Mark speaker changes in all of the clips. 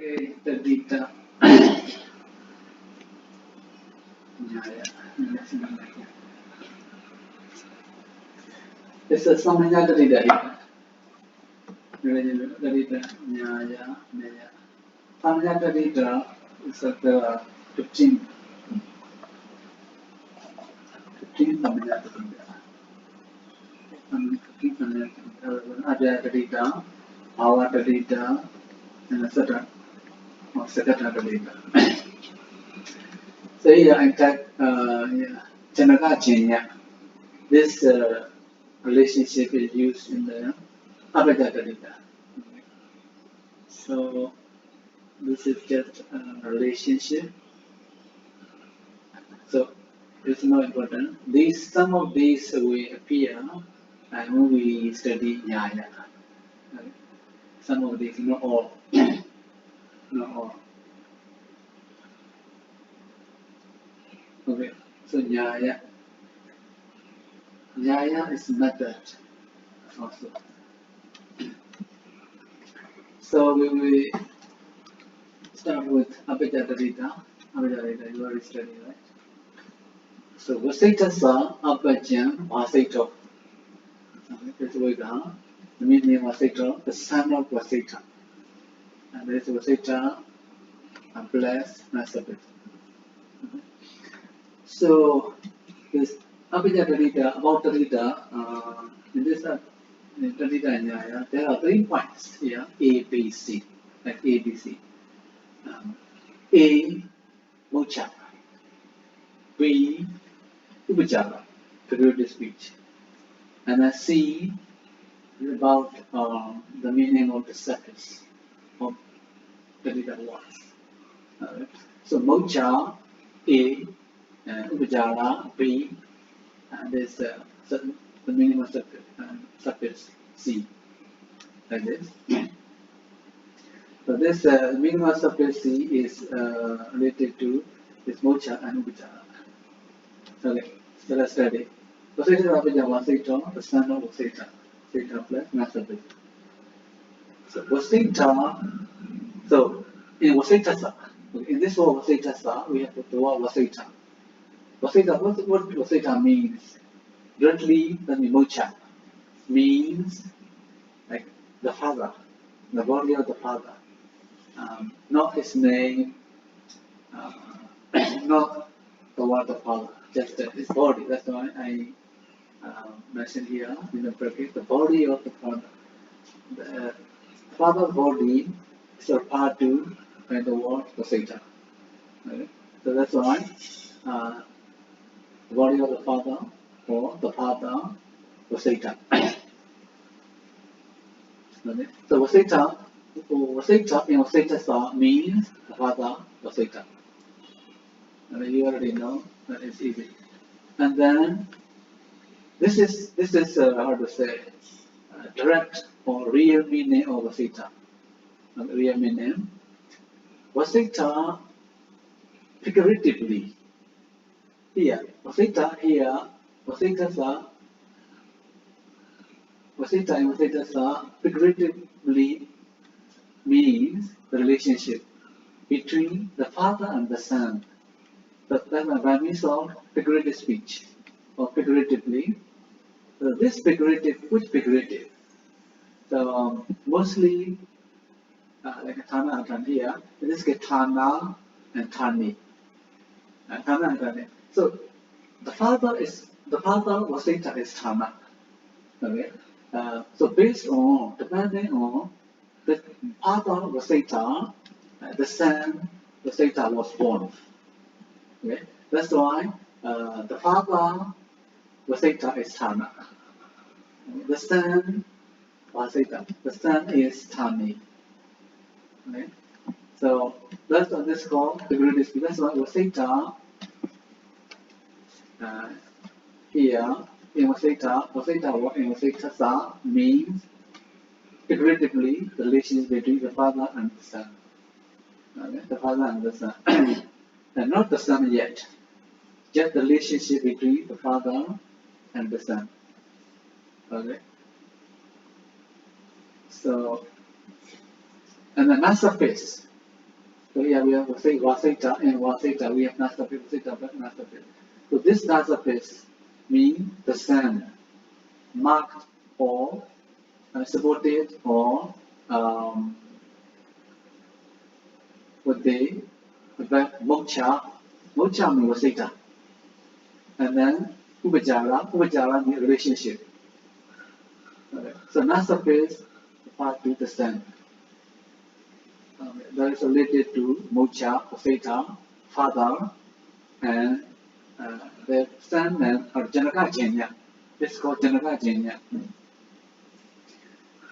Speaker 1: Okay, Taddhitañāya. It's a Samanya Taddhita. Taddhitañāya. Samanya Taddhita is at the 15 Samanya Taddhita. 15 Samanya Taddhita. Ajaya Taddhita, Bhava Taddhita, and etc. Or Sakata Taddhita. So here I type Taddhitañāya. This relationship is used in the Abhijja Taddhita. So this is just a relationship. So it's not important. Some of these will appear when we study Nyaya. Some of these, not all. Not all. Okay, so Nyaya. Nyaya is method also. So we will start with Abhijja Taddhita. Abhijja Taddhita, you already studied, right? So Vasitasa Abhajjan Vasito. This is the meaning of Vasito, the son of Vasita. And this Vasita blessed Nasabit. So this Abhijja Taddhita, about Taddhita, in this Taddhitañāya, there are 3 points here, A, B, C, like A, B, C. A, moksha. B, upajjhara, figurative speech. And then C is about the meaning of the surface of Taddhita words. So moksha, A, upajjhara, B, and there's the meaning of surface, C, like this. So this meaning of surface C is related to this moksha and upajjhara. So let's study. Vasita Abhijja Vasita, the son of Vasita. Vasita plus Nasabit. So Vasita, so in Vasitasa, in this word Vasitasa, we have the word Vasita. Vasita, what Vasita means? Directly, that means moksha. Means like the father, the body of the father. Not his name, not the word of the father, just his body. That's why I mentioned here in the bracket, the body of the father. The father's body is referred to by the word Vasita. Okay? So that's why the body of the father or the father Vasita. Okay? So Vasita in Vasitasa means the father Vasita. You already know that is easy. And then this is how to say direct or real meaning of Vasita. Real meaning. Vasita figuratively. Here, Vasita here, Vasitasa. Vasita and Vasitasa figuratively means the relationship between the father and the son. That's by means of figurative speech or figuratively. So this figurative, which figurative? So mostly like a Thana and Thani here, in this case Thana and Thani. Thana and Thani. So the father Vasita is Thana. Okay. So depending on the father Vasita, the son Vasita was born. Okay. That's why the father Vasita is Thana. The son Vasita. The son is Thani. Okay. So that's what this is called figurative speech. That's why Vasita here in Vasitasa means figuratively the relationship between the father and the son. Okay? The father and the son. And not the son yet. Just the relationship between the father and the son. Okay? So, and the surface. So here we have Vasita and Vasita, we have Nasapis, Vasita, but Nasapis. So this Nasapis means the sun, marked or supported or with the moksha means Vasita. And then Upajara means relationship. Okay. So Nasapis part to the sun. That is related to moksha, Vasita, father, and the son and or Janaka. It's called Janaka.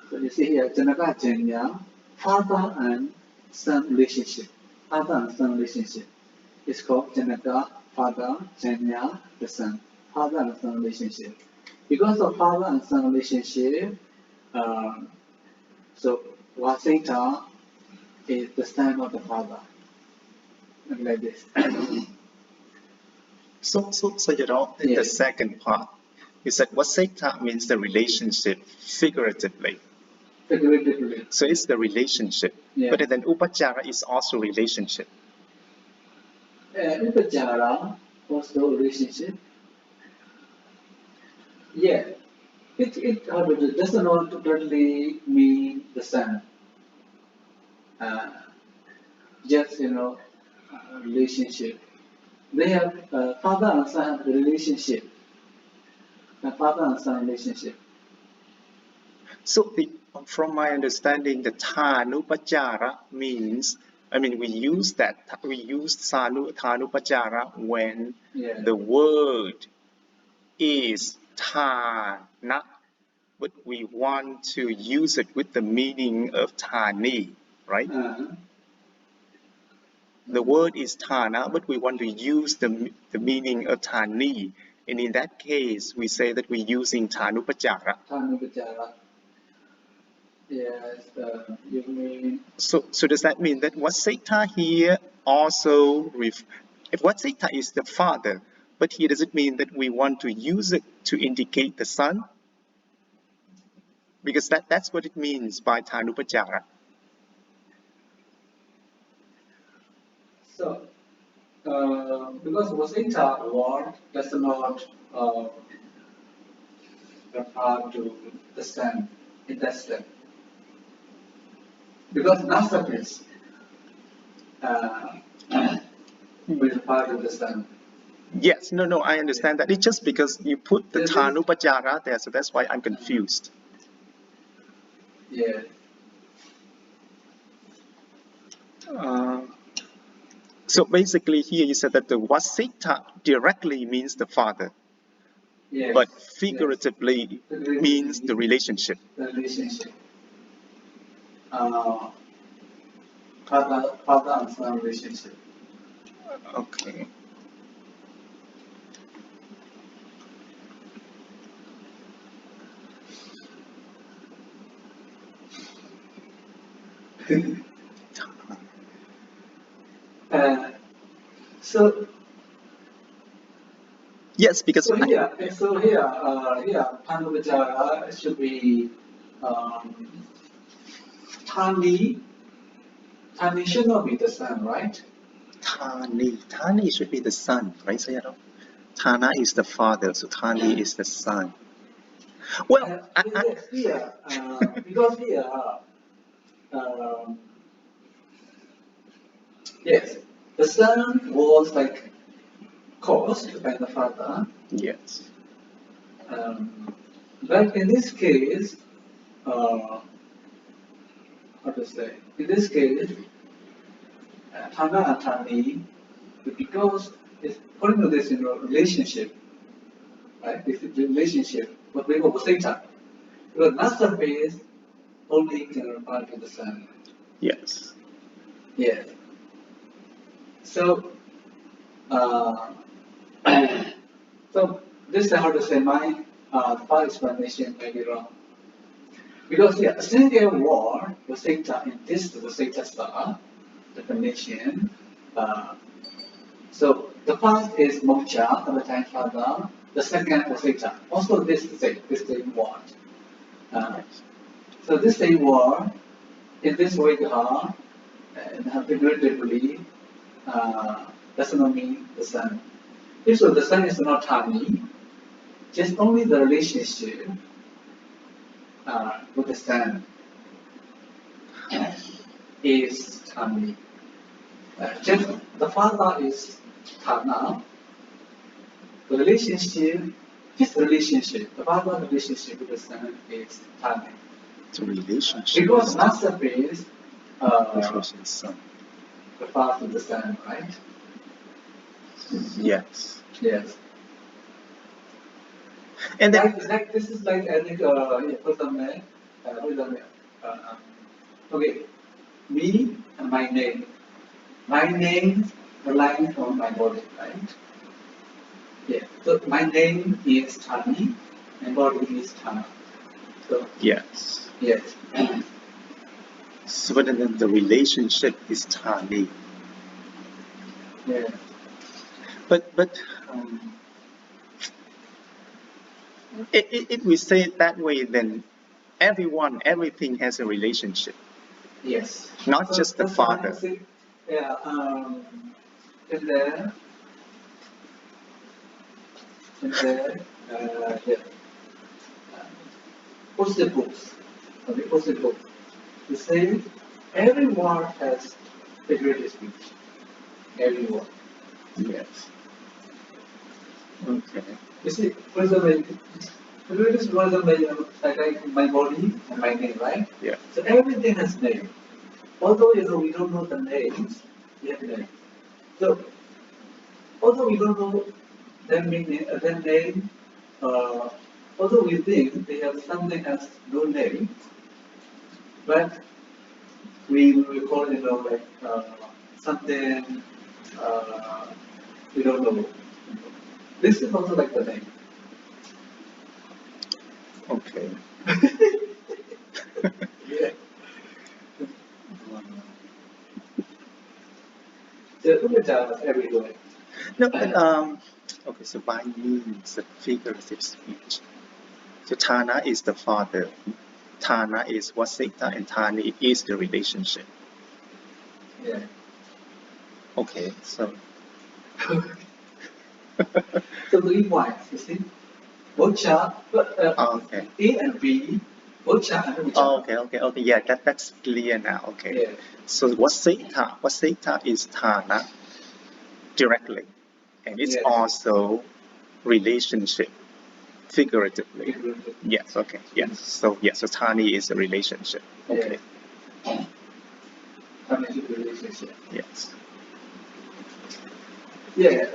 Speaker 1: So you see here, Janaka, father and son relationship. Father and son relationship. It's called Janaka, father, Janya, the son. Father and son relationship. Because of father and son relationship, so Vasita is the son of the father. Like this.
Speaker 2: So Sayadaw, in the second part, you said Vasita means the relationship figuratively.
Speaker 1: Figuratively.
Speaker 2: So it's the relationship.
Speaker 1: Yeah.
Speaker 2: But then Upajara is also relationship.
Speaker 1: Upajara also relationship. Yeah. It does not totally mean the son. Just relationship. They have father and son relationship. Father and son relationship.
Speaker 2: So from my understanding, the Thanupajara means, we use Thanupajara when the word is Thana, but we want to use it with the meaning of Thani, right? The word is Thana, but we want to use the meaning of Thani. And in that case, we say that we're using Thanupajara.
Speaker 1: Thanupajara. Yes, you mean...
Speaker 2: So does that mean that Vasita here also, if Vasita is the father, but here does it mean that we want to use it to indicate the son? Because that's what it means by Thanupajara.
Speaker 1: So, because Vasita word does not refer to the son in that step. Because Nasapis will refer to the son.
Speaker 2: Yes, no, I understand that. It's just because you put the Thanupajara there, so that's why I'm confused.
Speaker 1: Yeah.
Speaker 2: So basically here you said that the Vasita directly means the father.
Speaker 1: Yes.
Speaker 2: But figuratively means the relationship.
Speaker 1: The relationship. Father and son relationship.
Speaker 2: Okay.
Speaker 1: So
Speaker 2: yes, because
Speaker 1: here Thanupajara should be Thani should not be the son, right?
Speaker 2: Thani should be the son, right, Sayadaw? Thana is the father, so Thani is the son. Well,
Speaker 1: yes, here because here yes, the son was like caused by the father.
Speaker 2: Yes.
Speaker 1: But in this case, how to say? In this case, Thana and Thani, because it's according to this relationship, right? This is relationship, but we will say that. Because master base only can refer to the son.
Speaker 2: Yes.
Speaker 1: Yes. So, so this is how to say my part explanation may be wrong. Because a single word Vasita in this Vasita star definition. So the first is moksha, the time father. The second Vasita. Also this same word. So this same word in this Vediha and figuratively does not mean the sun. If so, the sun is not Thani, just only the relationship with the sun is Thani. Just the father is Thana, the relationship, his relationship, the father relationship with the son is Thani.
Speaker 2: The relationship.
Speaker 1: Because masterpiece,
Speaker 2: Son.
Speaker 1: the father and the son, right?
Speaker 2: Yes.
Speaker 1: Yes.
Speaker 2: And then,
Speaker 1: like this is like I think for example, okay, me and my name. My name relying on my body, right? Yeah. So my name is Thani, my body is Thana. So
Speaker 2: yes.
Speaker 1: yes.
Speaker 2: So then the relationship is Thani.
Speaker 1: Yeah.
Speaker 2: But if we say it that way, then everything has a relationship.
Speaker 1: Yes.
Speaker 2: Not just the father.
Speaker 1: Yeah. In there. Yeah. Posted books. Okay, posted books. You say every word has figurative speech. Every word.
Speaker 2: Yes. Okay.
Speaker 1: You see, for example, figurative speech, for example, like my body and my name, right?
Speaker 2: Yeah.
Speaker 1: So everything has name. Although we don't know the names, we have name. So although we don't know their name, although we think they have something has no name, but we call like something we don't know. This is also like the name.
Speaker 2: Okay.
Speaker 1: Yeah. So Upacara is everywhere.
Speaker 2: No, but okay. So by means of figurative speech, so Thana is the father, Thana is Vasita, and Thani is the relationship.
Speaker 1: Yeah.
Speaker 2: Okay. So.
Speaker 1: So 3 points, you see. Bocha,
Speaker 2: Okay.
Speaker 1: A and B, Bocha and Ucha.
Speaker 2: Oh, okay. Yeah, that's clear now. Okay.
Speaker 1: Yeah.
Speaker 2: So Vasita is Thana directly, and it's
Speaker 1: Yes.
Speaker 2: also relationship figuratively.
Speaker 1: Figurative.
Speaker 2: Yes. Okay. Yes. So Thani is a relationship. Okay.
Speaker 1: Yeah. Cognitive relationship.
Speaker 2: Yes.
Speaker 1: Yeah.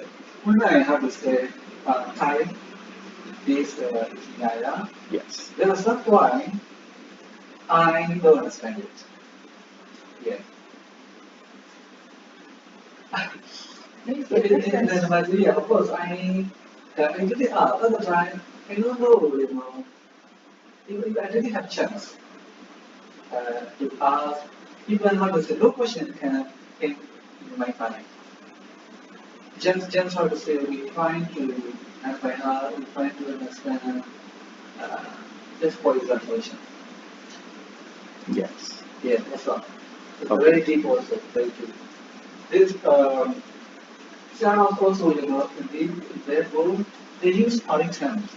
Speaker 1: When I have to say type this Taddhitanaya,
Speaker 2: Yes.
Speaker 1: there are some point I don't understand it. Yeah. In the Madhya, of course, I actually other time I don't know, if I didn't have chance to ask, even how to say, no question can came in my mind. Just how to say, we trying to, as by heart, we trying to understand just for examination.
Speaker 2: Yes.
Speaker 1: Yeah, that's all. It's
Speaker 2: Okay.
Speaker 1: very deep also, very deep. This, Sayadaw also, in their book, they use Pāḷi terms.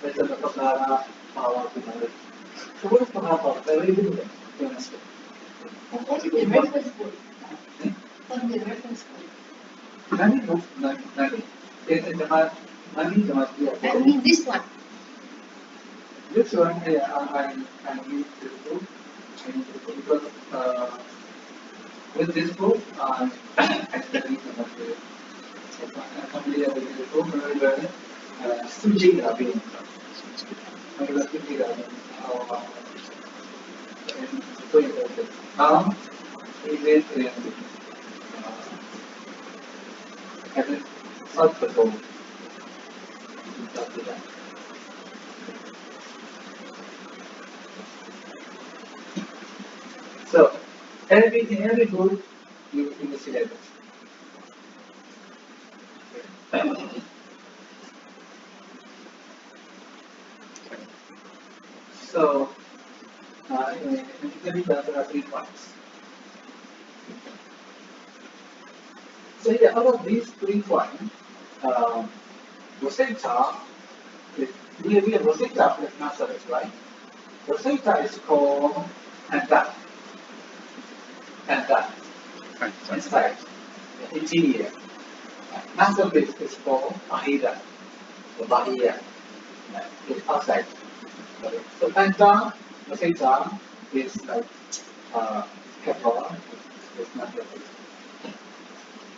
Speaker 1: There's a Padarūpasiddhi, Pāḷi. So what is Padarūpasiddhi? Very difficult to understand.
Speaker 3: What is the reference book? What is the reference book?
Speaker 1: Nani book, Nani. In the Nani, the
Speaker 3: I mean this one.
Speaker 1: This one, yeah, I need this book. I need this book because with this book, I studied the material. I'm familiar with this book very well. Suji Ravi. Suji Ravi. So important. Now, he is in South Dakota. So, every book you in the syllabus. So, typically there are 3 points. So yeah, out of these 3 points, Rosetta is we have Rosetta plus Nazareth, right? Rosetta is called Anda, inside, the interior. Nazareth is called Bahira, the Bahia, is outside. Okay. So Anda, Rosetta is like capital, is Nazareth.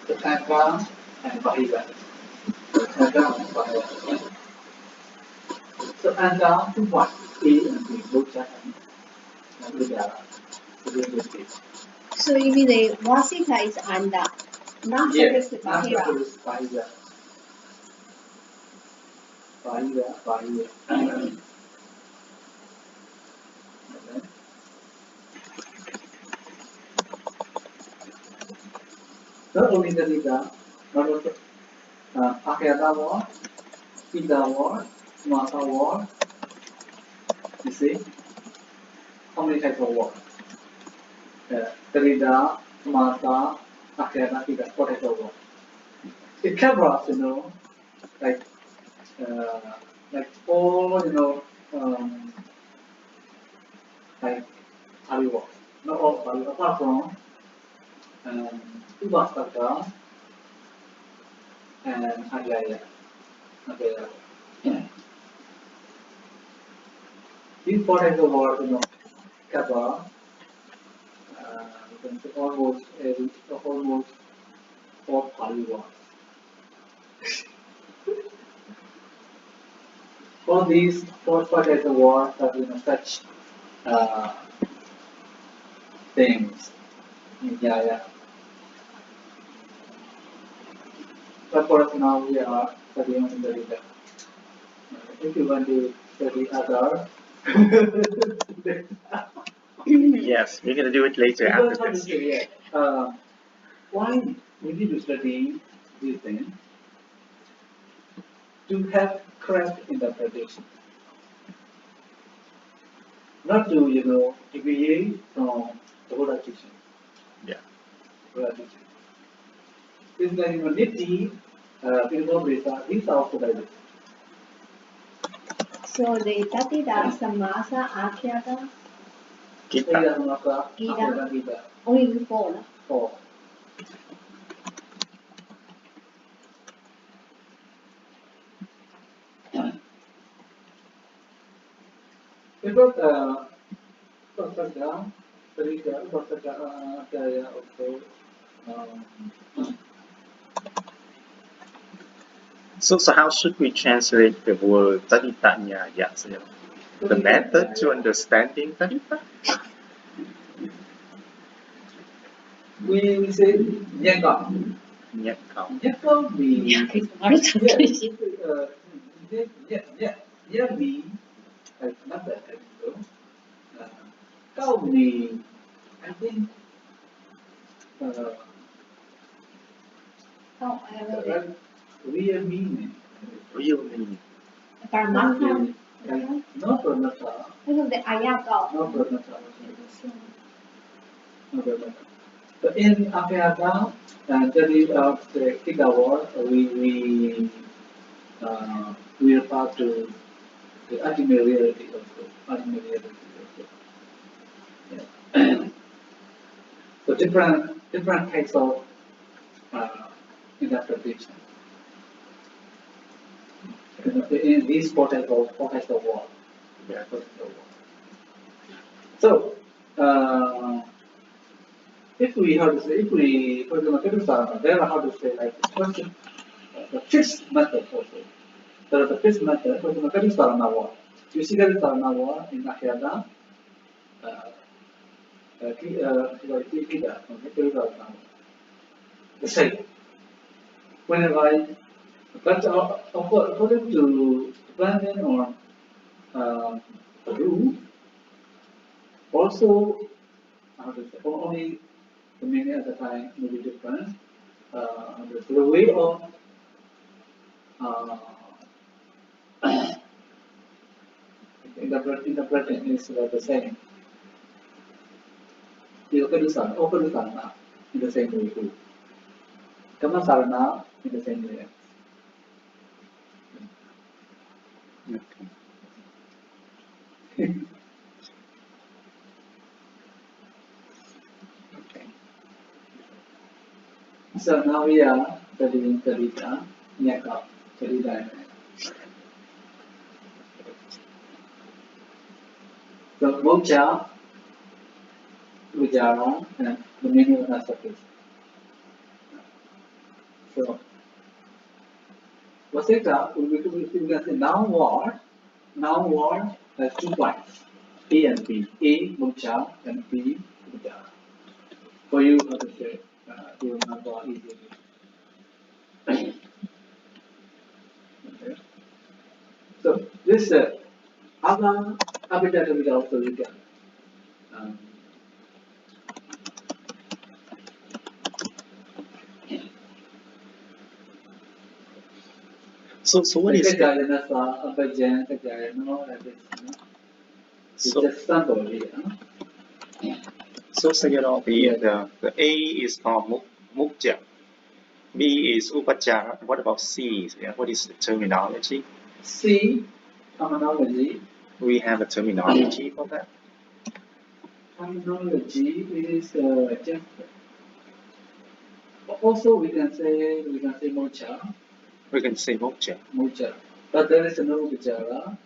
Speaker 1: So Anda and Bahira. Anda and Bahira. So Anda to what? A and B, both are
Speaker 3: So you mean the Vasita is Anda, not
Speaker 1: yes,
Speaker 3: the
Speaker 1: Nasa
Speaker 3: Bahira.
Speaker 1: is Bahira. Okay. Not only the Lida, not also Akeda war, Ida war, Mata war. You see, how many types of war? Lida, Mata, Akeda, Ida, 4 types of war. It covers, like all, like Pāḷi war. Not all Pāļi, apart from Taddhitakaṇḍa and Taddhitaya. These 4 types of words, cover you can say almost all Pāļi words. All these 4 types of words have such things in Nyaya. But for us now we are studying in the Rita. If you want to study other,
Speaker 2: Yes, we're gonna do it later after this.
Speaker 1: Why we need to study these things? To have correct interpretation. Not to, deviate from the Buddha teaching.
Speaker 2: Yeah.
Speaker 1: Buddha teaching. It's like, Niti, Pilgrimage, these are also like this.
Speaker 3: So the Taddhita, Samasa, Akhyaga,
Speaker 2: Gita.
Speaker 1: Gita.
Speaker 3: only 4. No?
Speaker 1: 4. Because Pasaka, Suriya, Taddhitakaṇḍa also.
Speaker 2: So how should we translate the word Taddhitañāya? The method to understanding Taddhita?
Speaker 1: We say Nyaka.
Speaker 2: Nyaka.
Speaker 1: Nyaka means means like not that Kau means I think real meaning.
Speaker 2: Real meaning.
Speaker 3: Paramata.
Speaker 1: Not Pranata.
Speaker 3: The Ayaka.
Speaker 1: Not Pranata. But in Akayata, that is the Kidawar, we refer to the ultimate reality also. Yeah. So different types of interpretation. In these 4 types of war. Yeah, 4 types of war. So, if we for example, there are how to say like the fixed method also. There is a fixed method, for example, Kadusarana war. You see Kadusarana war in Akhyada, the same. Whenever but according to planning or rule, also only the meaning at the time may be different. The way of interpreting is the same. Kadusarana. in the same way too. Kammasarana in the same way.
Speaker 2: Okay.
Speaker 1: So now we are studying Taddhitañāya, Taddhitañāya. So moksha, vijara, and the meaning of that subject. So Vasita, we can say noun word. Noun word has 2 points, A and B. A moksha and B vijara. For you, how to say, you will not go easily. Okay. So this other abhijata will also you can
Speaker 2: So what is the,
Speaker 1: it's just sample here.
Speaker 2: so Sayadaw, the A is called mukja, B is upachara. What about C? Yeah, what is the terminology?
Speaker 1: C, terminology.
Speaker 2: We have a terminology for that.
Speaker 1: Terminology is just. Also, we can say moksha.
Speaker 2: We can say moksha.
Speaker 1: Moksha, but there is no vijara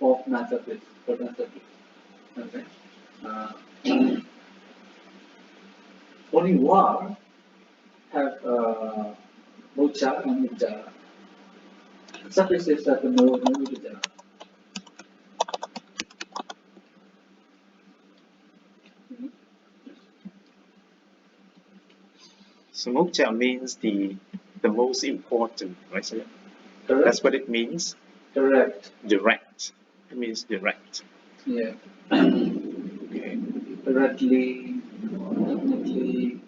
Speaker 1: of non-subject for non-subject. Okay. Only one have moksha and vijara. Subjects have no vijara.
Speaker 2: So moksha means the most important, right? So
Speaker 1: Correct.
Speaker 2: that's what it means.
Speaker 1: Correct.
Speaker 2: Direct. It means direct.
Speaker 1: Yeah.
Speaker 2: Okay.
Speaker 1: Directly, definitely.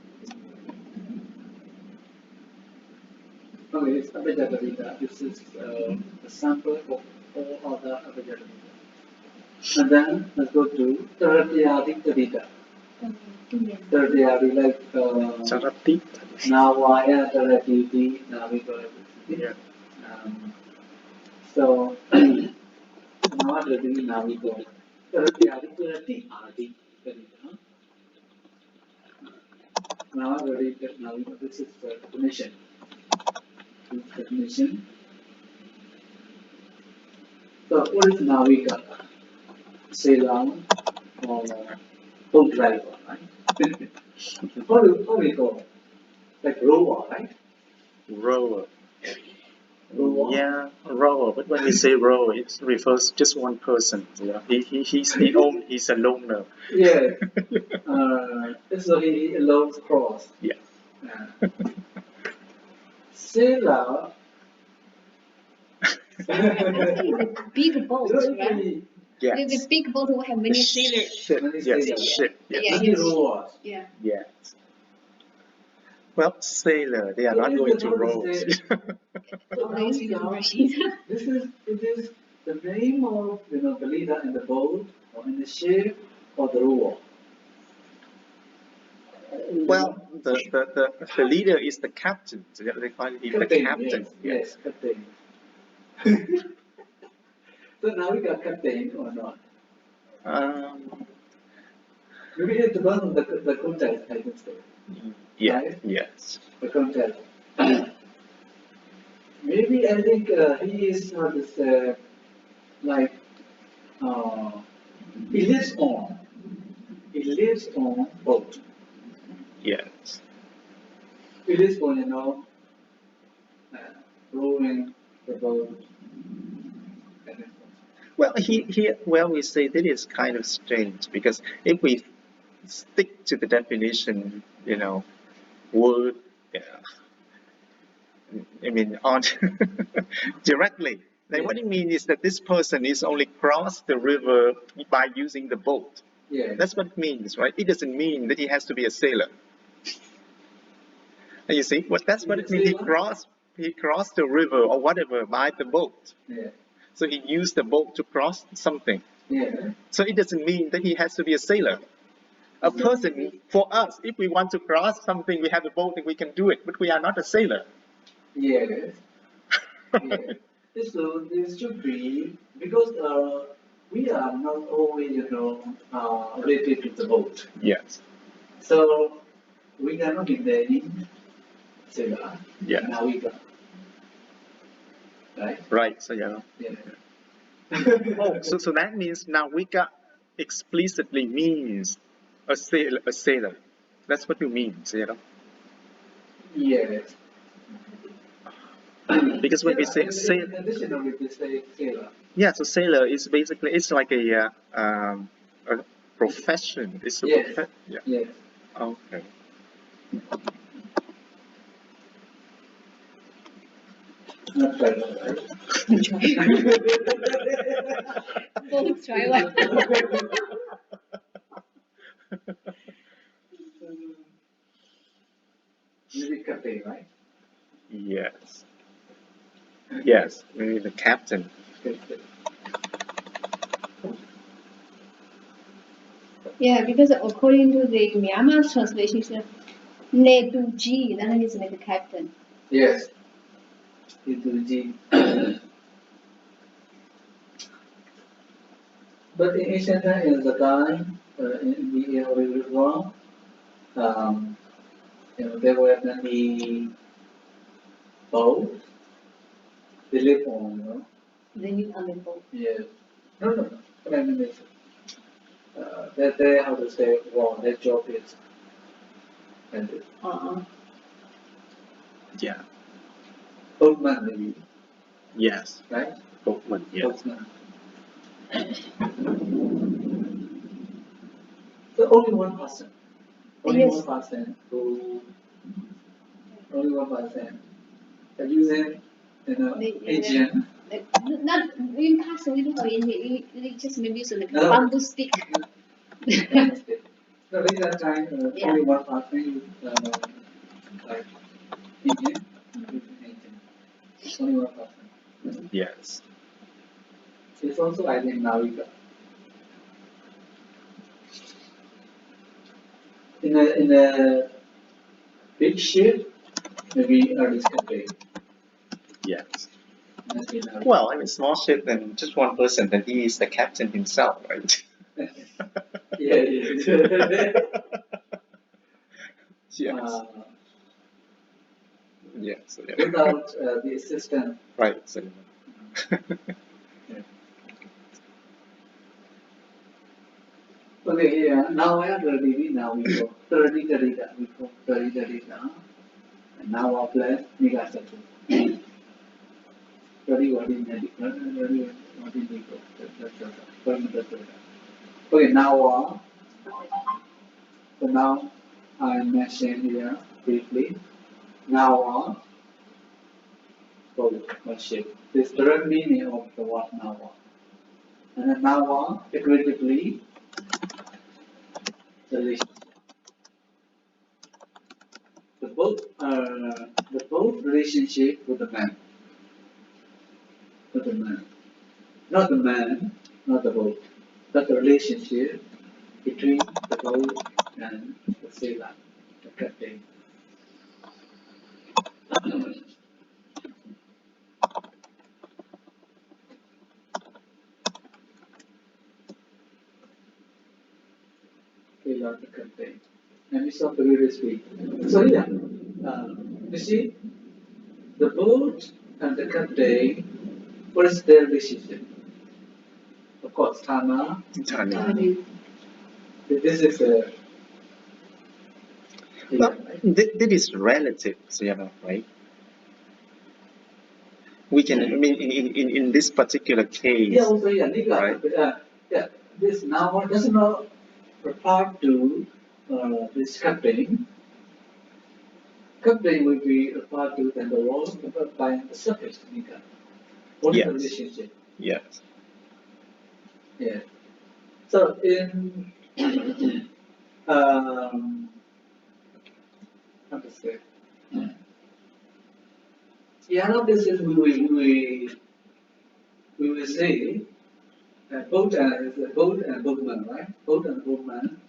Speaker 1: Okay, it's Abhijata. This is a sample of all other Abhijata. And then let's go to Taddhitakaṇḍa. Taddhitakaṇḍa like
Speaker 2: Charati.
Speaker 1: Navaya Taddhiti, Naviga.
Speaker 2: Yeah.
Speaker 1: So Navaya Taddhiti, Naviga. Taddhitakaṇḍa. Navaya Taddhiti, this is the definition. So what is Navika? Sailor or boat driver, right? how do we call it? Like rower, right?
Speaker 2: Rower.
Speaker 1: Rower.
Speaker 2: Yeah, rower. But when we say rower, it refers just one person. Yeah, he's a loner.
Speaker 1: Yes. So he allows cross.
Speaker 2: Yeah.
Speaker 3: I
Speaker 1: Sailor.
Speaker 3: think the big boat, right?
Speaker 2: Yes.
Speaker 3: The big boat will have many sailors.
Speaker 2: Ship. Yes. Ship. Yes.
Speaker 3: Yeah,
Speaker 1: Many
Speaker 3: yes.
Speaker 1: rowers.
Speaker 3: Yeah.
Speaker 2: Yes. Well, sailor, they are not going to row.
Speaker 3: Always machine.
Speaker 1: It is the name of the leader in the boat or in the ship or the rower.
Speaker 2: Well, the leader is the captain. So they call him the captain.
Speaker 1: Yes, captain. So now we got captain or not? Maybe it depends on the context, I can say.
Speaker 2: Yeah.
Speaker 1: Right?
Speaker 2: Yes.
Speaker 1: The context. Maybe I think he is this like he lives on boat.
Speaker 2: Yes.
Speaker 1: He lives on rowing the boat.
Speaker 2: Well, we say that is kind of strange because if we stick to the definition, word, on directly. Like what it means is that this person is only crossed the river by using the boat.
Speaker 1: Yeah.
Speaker 2: That's what it means, right? It doesn't mean that he has to be a sailor. And you see, that's what it means. He crossed the river or whatever by the boat.
Speaker 1: Yeah.
Speaker 2: So he used the boat to cross something.
Speaker 1: Yeah.
Speaker 2: So it doesn't mean that he has to be a sailor. A person, for us, if we want to cross something, we have a boat and we can do it, but we are not a sailor.
Speaker 1: Yes. Yes. So this should be because we are not always, related to the boat.
Speaker 2: Yes.
Speaker 1: So we cannot be learning sailor.
Speaker 2: Yes.
Speaker 1: Now we got. Right?
Speaker 2: Right, Sayadaw.
Speaker 1: Yeah.
Speaker 2: So that means Navika explicitly means a sailor. That's what you mean, Sayadaw.
Speaker 1: Yes.
Speaker 2: Because when we say sailor,
Speaker 1: in addition, we say sailor.
Speaker 2: yeah, so sailor is basically it's like a profession. It's a
Speaker 1: Yes.
Speaker 2: profession. Yeah.
Speaker 1: Yes.
Speaker 2: Okay.
Speaker 1: Not driver, right?
Speaker 3: Both driver.
Speaker 1: Maybe cafe, right?
Speaker 2: Yes. Yes. Maybe the captain.
Speaker 3: Yeah, because according to the Myanmar translation, Neduji, that means like the captain.
Speaker 1: Yes. Into G. But in ancient time, in the time, in the wrong, there were many boats. They live on,
Speaker 3: Then you on the boat.
Speaker 1: Yes. No. What I mean is, how to say, their job is ended.
Speaker 2: Yeah.
Speaker 1: Boatman, maybe,
Speaker 2: Yes.
Speaker 1: right?
Speaker 2: Boatman. Yes.
Speaker 1: Boatman. So only one person. Only
Speaker 3: Yes.
Speaker 1: one person who. Only one person. Can use him, Asian.
Speaker 3: Not in past, we don't have we just maybe use like a
Speaker 1: No.
Speaker 3: bamboo stick.
Speaker 1: No, in that time, only one person, like Indian, only one person.
Speaker 2: Yes.
Speaker 1: It's also, I think, Navika. In a big ship, maybe a discovery.
Speaker 2: Yes. Well, I mean, small ship, then just one person, then he is the captain himself, right?
Speaker 1: Yeah.
Speaker 2: Yes. Yes. Yeah.
Speaker 1: Without the assistant.
Speaker 2: Right. So,
Speaker 1: Okay, yeah. Now I am ready. Now we go 30. We go 30 now. And now our plan, we got something. 30 what in Okay, now so now I mentioned here briefly. Now shape. This direct meaning of the word now. And then now figuratively the relationship. The both relationship with the man. With the man. Not the man, not the boat, but the relationship between the boat and the sailor, the captain. Sailor, the captain. And we saw previously. So yeah, you see, the boat and the captain, what is their relationship? Of course, Tana. This is a.
Speaker 2: Well, that is relative, right? We can, I mean, in this particular case.
Speaker 1: Yeah, also,
Speaker 2: right?
Speaker 1: This now does not refer to this captain. Captain will be referred to then the role by the surface, Nika. What is the relationship?
Speaker 2: Yes.
Speaker 1: Yeah. So in how to say? Yeah, now this is we will say boat and boatman, right? Boat and boatman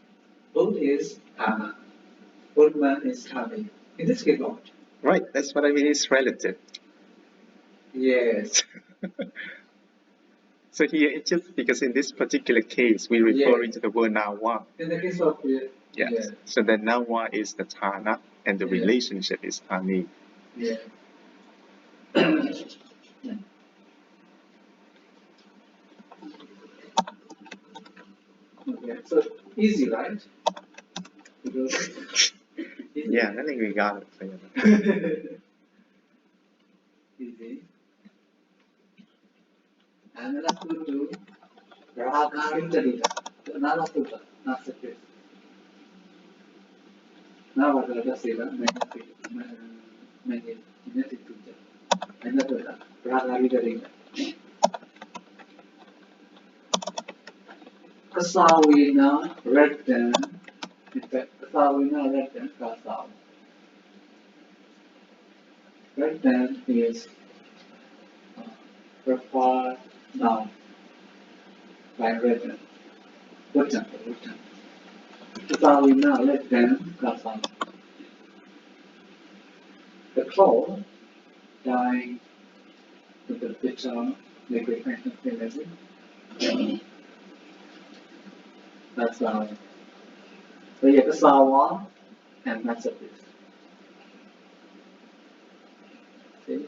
Speaker 1: Old is old man is coming. In this case, not.
Speaker 2: Right, that's what I mean, it's relative.
Speaker 1: Yes.
Speaker 2: So here, it's just because in this particular case, we're referring to the word nawa.
Speaker 1: In the case of
Speaker 2: Yes. So the nawa is the thana, and the relationship is thani.
Speaker 1: Yeah. Okay, so easy, right?
Speaker 2: Yeah, nothing we got it.
Speaker 1: Easy. And then let's go to Ragaritadita. Another filter, not separate. Now what let us say that magnetic filter. Another Ragaritadita. Kasawina redden. In fact, Kasawina redden Kasaw. Redden is referred now by redden. Written. Kasawina redden Kasaw. The cloud dying with the bitter liquid mechanism. That's so you have the sawa and that's it. See?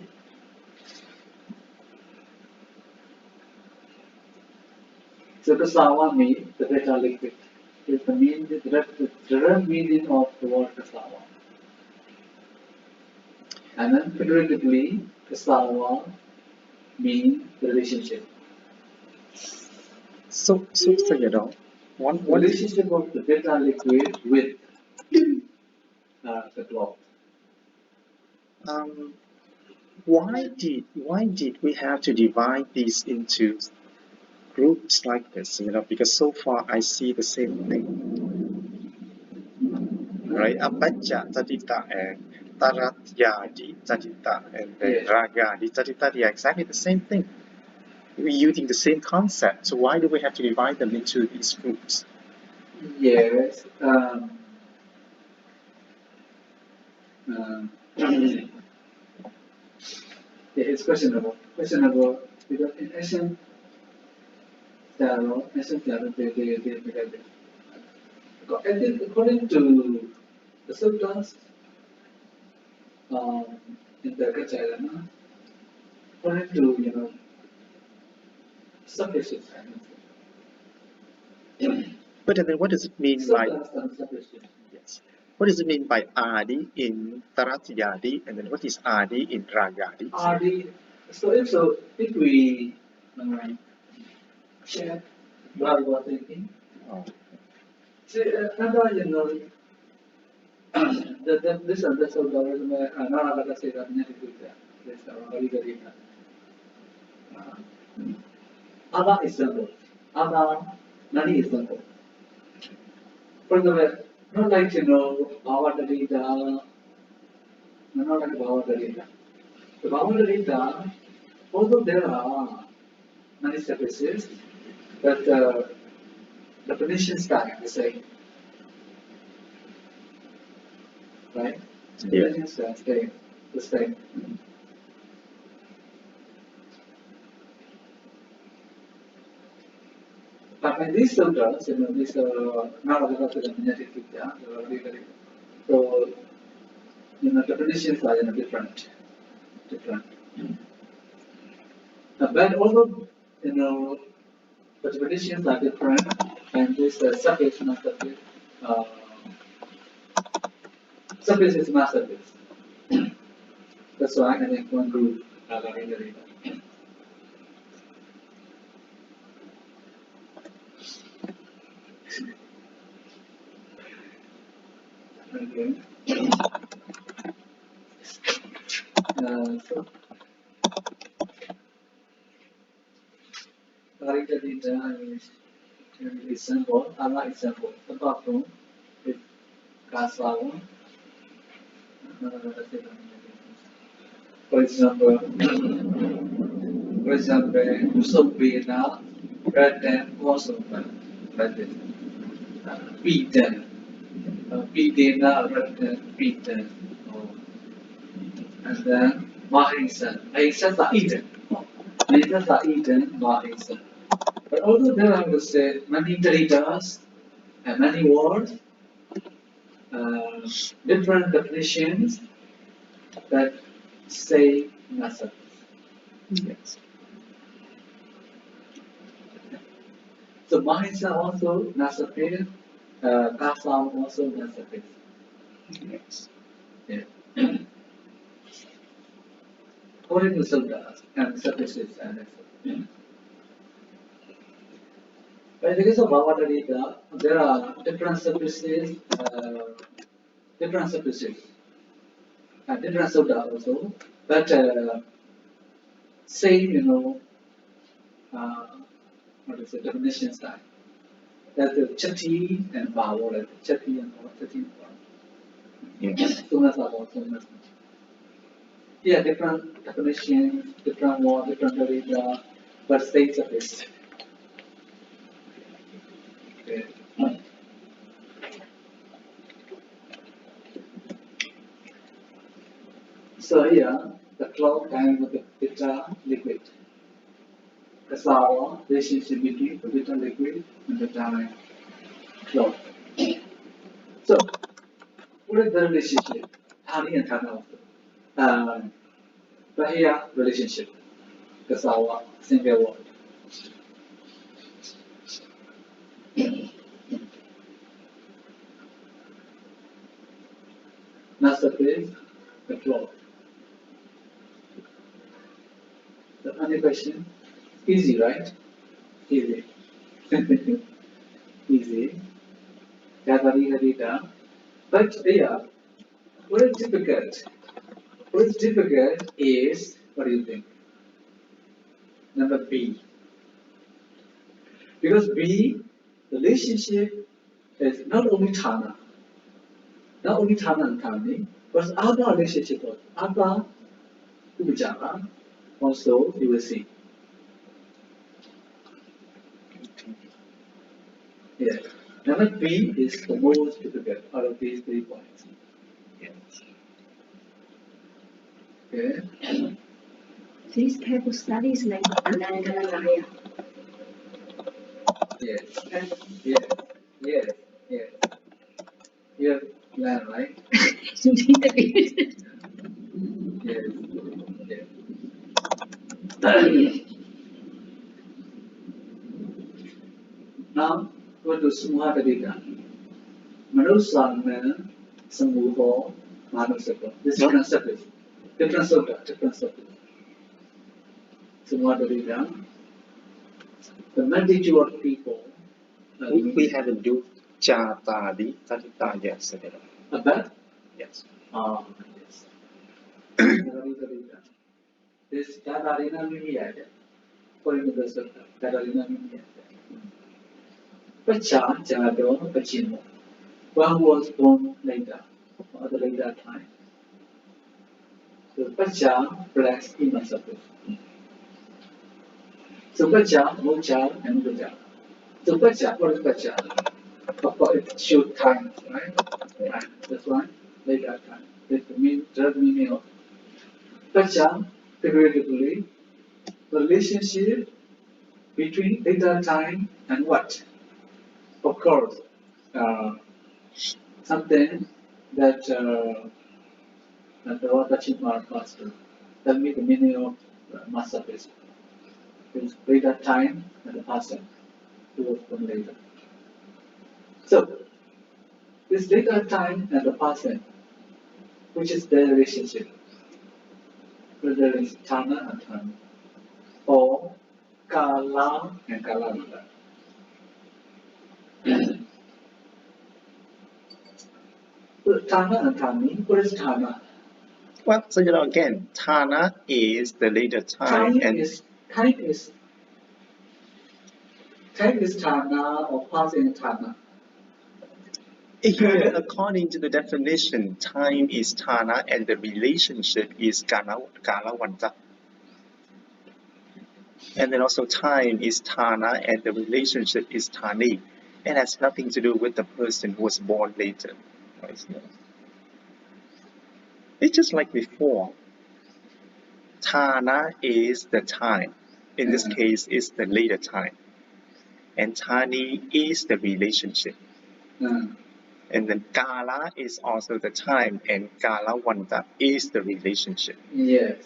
Speaker 1: So the sawa means the bitter liquid. Is the direct meaning of the word kasawa. And then figuratively, kasawa means the relationship.
Speaker 2: So Sayadaw, one
Speaker 1: relationship of the bitter liquid with the cloth.
Speaker 2: Why did we have to divide these into groups like this? Because so far I see the same thing, right? Apacca, Taddhita, and Taddhitañāya, Taddhita, and then Ragadi, Taddhita, they are exactly the same thing. We're using the same concept. So why do we have to divide them into these groups?
Speaker 1: Yes. It's questionable. Questionable because in ancient tarot, they according to the sutras in the Taddhitañāya, according to sufficient.
Speaker 2: But then what does it mean by
Speaker 1: sufficient?
Speaker 2: Yes? What does it mean by adi in Taddhitañāya, and then what is adi in Ragadi?
Speaker 1: Adi. So if we check what we are thinking, see, this and this of the not about say that negative this very very Ada is simple. Ada Nani is simple. For the not like Bhava data, not like Bhava data. The Bhava data, although there are many surfaces, but the definition style the same. Right? The definition style stay the same. But in these sutras, these not about the magnetic figure, so definitions are different. But although the definitions are different, and this surface is not surface, surface is not surface. That's why I think one group are very very. Okay. So, Taddhitañāya is simple. Allah is simple. Apart from with Kasawa. For example, Suriya, red and awesome, like this. Beaten. Pitena, Pita, and then Mahisa. Mahisas are eaten. Mahisas are eaten, Mahisa. But although there I would say many Taddhitas and many words, different definitions that say Nasa.
Speaker 2: Yes.
Speaker 1: So Mahisa also Nasapir, Kasam also Nasapir.
Speaker 2: Yes.
Speaker 1: Yeah. According to Sutras and Suffices and etc. But in the case of Bhavadharita, there are different suffices, different suffices, and different Sutras also, but same, what is the definition style. That's the Chati and Bhava, like Chati and Bhava, Chati and Bhava.
Speaker 2: Yes.
Speaker 1: Sunas are also sunas. Yeah, different definitions, different words, different Tarita, but same suffice. Okay. So here, the cloud time with the bitter liquid. The sour relationship between the bitter liquid and the dry cloud. So, what is the relationship? Thani and Thana also. But here, relationship. The sour, single word. Not surface, the cloud. The only question, easy, right? Easy. Easy. Data. But yeah, what is difficult? What is difficult is, what do you think? Number B. Because B, relationship is not only Thana, and Thani, but other relationship also. Other Upajara also you will see. Yeah. Number B is the most difficult out of these 3 points.
Speaker 2: Yes.
Speaker 1: Okay.
Speaker 3: These type of studies like Taddhitañāya.
Speaker 1: Yes. Yes. You have learned, right?
Speaker 3: Little bit.
Speaker 1: Yes. Now, go to Sumuha Taddhita. Manusana Samuho Manusaka. This is different subject. Different subject. Sumuha Taddhita. The multitude of people.
Speaker 2: We have a do Taddhitañāya yesterday.
Speaker 1: About?
Speaker 2: Yes.
Speaker 1: Yes. Taddhita. This Taddhita Mimiyaya. According to the Sutta, Taddhita Mimiyaya. Pacha, Sayadaw, Pachino. One was born later, or the later time. So Pacha plus Imasapus. So Pacha, Mocha, and Buddha. So Pacha, what is Pacha? Of course, it shows time, right? Time. That's why later time. That's the third meaning of Pacha, figuratively, the relationship between later time and what? Of course, something that the Vata Master. Tell me the meaning of masterpiece. It's later time and the past time. It was from later. So, this later time and the past time, which is their relationship, whether it's Tana and Tana, or Kala and Kalalita. So, Tana and Tani, what is Tana?
Speaker 2: Well, so again, Tana is the later time,
Speaker 1: Time is Tana or past in Tana.
Speaker 2: Here, according to the definition, time is Tana and the relationship is Kalavanta. And then also time is Tana and the relationship is Tani. It has nothing to do with the person who was born later. Right? It's just like before. Thana is the time. In this case, it's the later time. And Thani is the relationship. And then Kala is also the time, and Kalavanta is the relationship.
Speaker 1: Yes.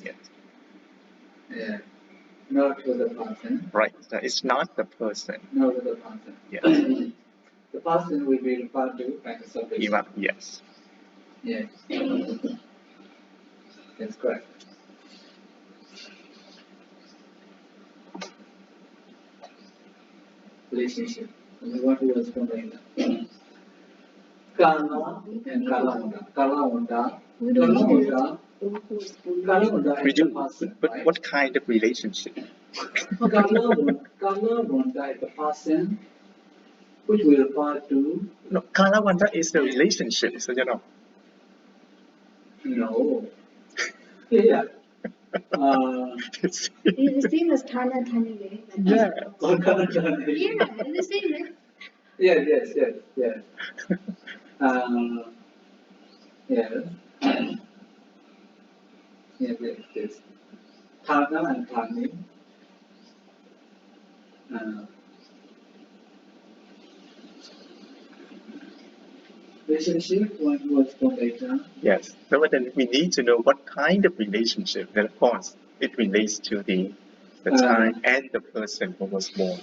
Speaker 1: Yeah. Not with the person.
Speaker 2: Right. So it's not the person.
Speaker 1: Not with the person.
Speaker 2: Yes.
Speaker 1: The person will be referred to as a salvation.
Speaker 2: Yes.
Speaker 1: Yes. That's correct. Relationship. And the one who was from the Kala and Kalavanta. Kalavanta is the person.
Speaker 2: But
Speaker 1: right?
Speaker 2: what kind of relationship?
Speaker 1: Kalavanta is the person which we refer to.
Speaker 2: No, Kalavanta is the relationship, so you know.
Speaker 1: No. Yeah.
Speaker 3: It's the same as Thana Thani.
Speaker 2: Yeah.
Speaker 1: Oh, Kala Thani.
Speaker 3: Yeah, it's the same. Right?
Speaker 1: Yes. Yes. Yes. Thana and Thani. Relationship, one was from later.
Speaker 2: Yes. So then we need to know what kind of relationship. Then of course it relates to the time and the person who was born.